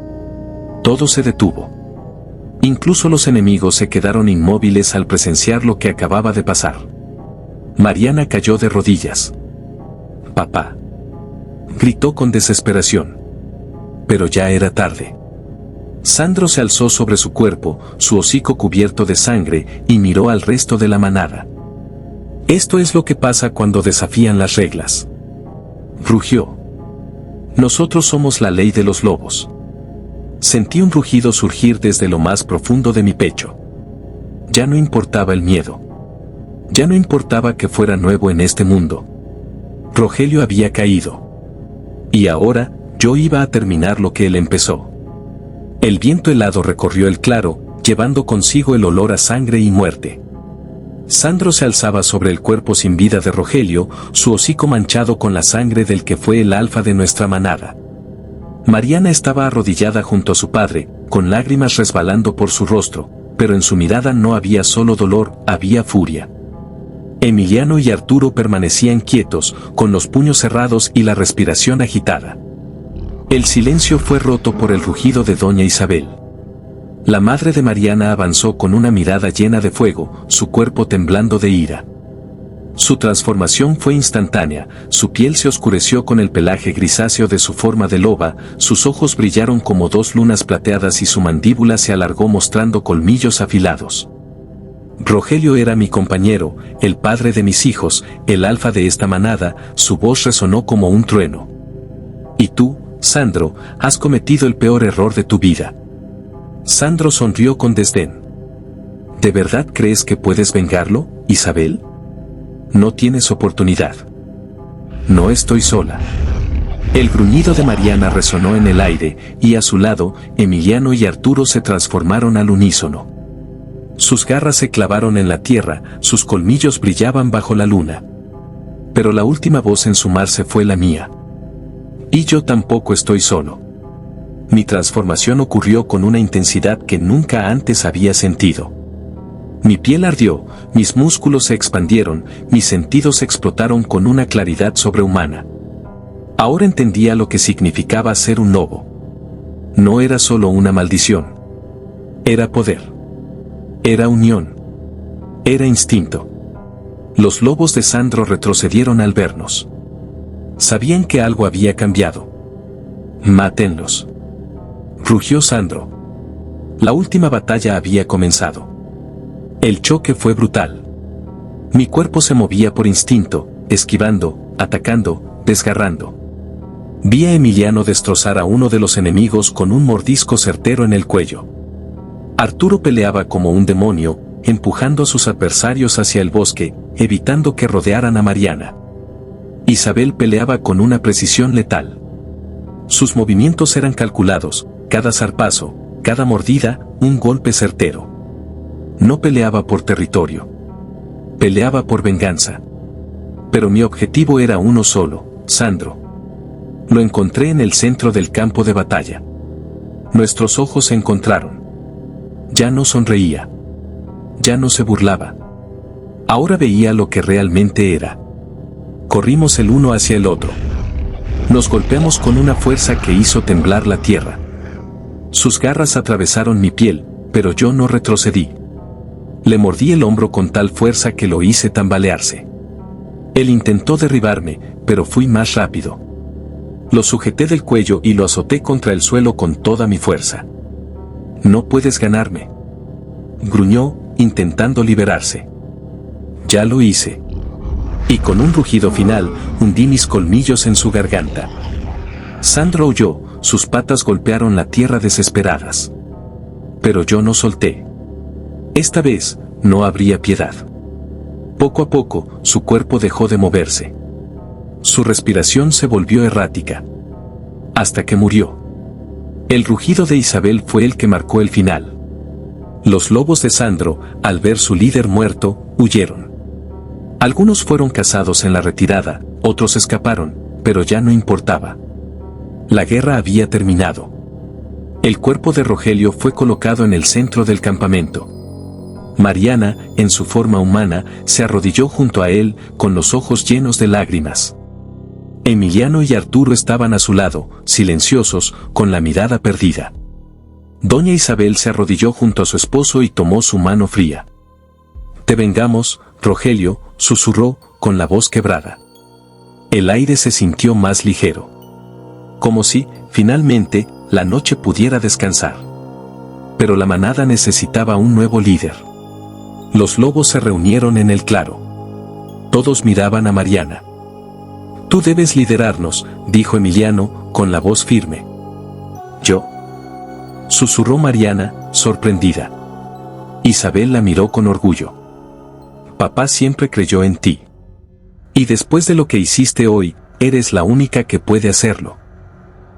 Todo se detuvo. Incluso los enemigos se quedaron inmóviles al presenciar lo que acababa de pasar. Mariana cayó de rodillas. «Papá», gritó con desesperación. Pero ya era tarde. Sandro se alzó sobre su cuerpo, su hocico cubierto de sangre, y miró al resto de la manada. «Esto es lo que pasa cuando desafían las reglas», rugió. «Nosotros somos la ley de los lobos». Sentí un rugido surgir desde lo más profundo de mi pecho. Ya no importaba el miedo. Ya no importaba que fuera nuevo en este mundo. Rogelio había caído. Y ahora, yo iba a terminar lo que él empezó. El viento helado recorrió el claro, llevando consigo el olor a sangre y muerte. Sandro se alzaba sobre el cuerpo sin vida de Rogelio, su hocico manchado con la sangre del que fue el alfa de nuestra manada. Mariana estaba arrodillada junto a su padre, con lágrimas resbalando por su rostro, pero en su mirada no había solo dolor, había furia. Emiliano y Arturo permanecían quietos, con los puños cerrados y la respiración agitada. El silencio fue roto por el rugido de doña Isabel. La madre de Mariana avanzó con una mirada llena de fuego, su cuerpo temblando de ira. Su transformación fue instantánea, su piel se oscureció con el pelaje grisáceo de su forma de loba, sus ojos brillaron como 2 lunas plateadas y su mandíbula se alargó mostrando colmillos afilados. Rogelio era mi compañero, el padre de mis hijos, el alfa de esta manada, su voz resonó como un trueno. Y tú, Sandro, has cometido el peor error de tu vida. Sandro sonrió con desdén. ¿De verdad crees que puedes vengarlo, Isabel? No tienes oportunidad. No estoy sola. El gruñido de Mariana resonó en el aire, y a su lado, Emiliano y Arturo se transformaron al unísono. Sus garras se clavaron en la tierra, sus colmillos brillaban bajo la luna. Pero la última voz en sumarse fue la mía. Y yo tampoco estoy solo. Mi transformación ocurrió con una intensidad que nunca antes había sentido. Mi piel ardió, mis músculos se expandieron, mis sentidos explotaron con una claridad sobrehumana. Ahora entendía lo que significaba ser un lobo. No era solo una maldición. Era poder. Era unión. Era instinto. Los lobos de Sandro retrocedieron al vernos. Sabían que algo había cambiado. «Mátenlos», rugió Sandro. La última batalla había comenzado. El choque fue brutal. Mi cuerpo se movía por instinto, esquivando, atacando, desgarrando. Vi a Emiliano destrozar a uno de los enemigos con un mordisco certero en el cuello. Arturo peleaba como un demonio, empujando a sus adversarios hacia el bosque, evitando que rodearan a Mariana. Isabel peleaba con una precisión letal. Sus movimientos eran calculados, cada zarpazo, cada mordida, un golpe certero. No peleaba por territorio. Peleaba por venganza. Pero mi objetivo era uno solo, Sandro. Lo encontré en el centro del campo de batalla. Nuestros ojos se encontraron. Ya no sonreía. Ya no se burlaba. Ahora veía lo que realmente era. Corrimos el uno hacia el otro. Nos golpeamos con una fuerza que hizo temblar la tierra. Sus garras atravesaron mi piel, pero yo no retrocedí. Le mordí el hombro con tal fuerza que lo hice tambalearse. Él intentó derribarme, pero fui más rápido. Lo sujeté del cuello y lo azoté contra el suelo con toda mi fuerza. «No puedes ganarme», gruñó, intentando liberarse. «Ya lo hice». Y con un rugido final, hundí mis colmillos en su garganta. Sandro huyó, sus patas golpearon la tierra desesperadas. Pero yo no solté. Esta vez, no habría piedad. Poco a poco, su cuerpo dejó de moverse. Su respiración se volvió errática. Hasta que murió. El rugido de Isabel fue el que marcó el final. Los lobos de Sandro, al ver su líder muerto, huyeron. Algunos fueron cazados en la retirada, otros escaparon, pero ya no importaba. La guerra había terminado. El cuerpo de Rogelio fue colocado en el centro del campamento. Mariana, en su forma humana, se arrodilló junto a él, con los ojos llenos de lágrimas. Emiliano y Arturo estaban a su lado, silenciosos, con la mirada perdida. Doña Isabel se arrodilló junto a su esposo y tomó su mano fría. «Te vengamos, Rogelio», susurró, con la voz quebrada. El aire se sintió más ligero. Como si, finalmente, la noche pudiera descansar. Pero la manada necesitaba un nuevo líder. Los lobos se reunieron en el claro. Todos miraban a Mariana. «Tú debes liderarnos», dijo Emiliano, con la voz firme. «¿Yo?», susurró Mariana, sorprendida. Isabel la miró con orgullo. «Papá siempre creyó en ti. Y después de lo que hiciste hoy, eres la única que puede hacerlo».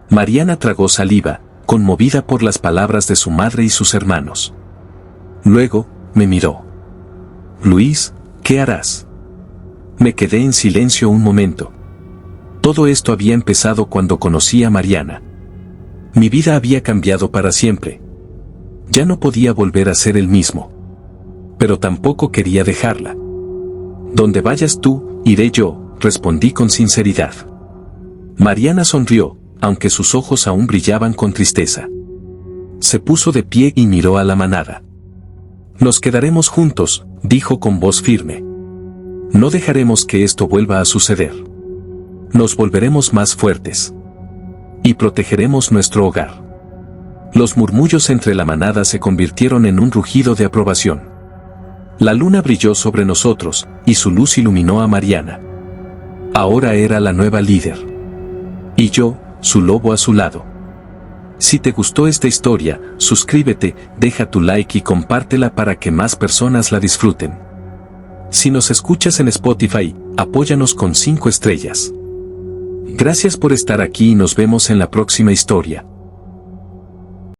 Mariana tragó saliva, conmovida por las palabras de su madre y sus hermanos. Luego, me miró. «Luis, ¿qué harás?». Me quedé en silencio un momento. Todo esto había empezado cuando conocí a Mariana. Mi vida había cambiado para siempre. Ya no podía volver a ser el mismo. Pero tampoco quería dejarla. «Donde vayas tú, iré yo», respondí con sinceridad. Mariana sonrió, aunque sus ojos aún brillaban con tristeza. Se puso de pie y miró a la manada. «Nos quedaremos juntos», dijo con voz firme. «No dejaremos que esto vuelva a suceder. Nos volveremos más fuertes. Y protegeremos nuestro hogar». Los murmullos entre la manada se convirtieron en un rugido de aprobación. La luna brilló sobre nosotros, y su luz iluminó a Mariana. Ahora era la nueva líder. Y yo, su lobo a su lado. Si te gustó esta historia, suscríbete, deja tu like y compártela para que más personas la disfruten. Si nos escuchas en Spotify, apóyanos con 5 estrellas. Gracias por estar aquí y nos vemos en la próxima historia.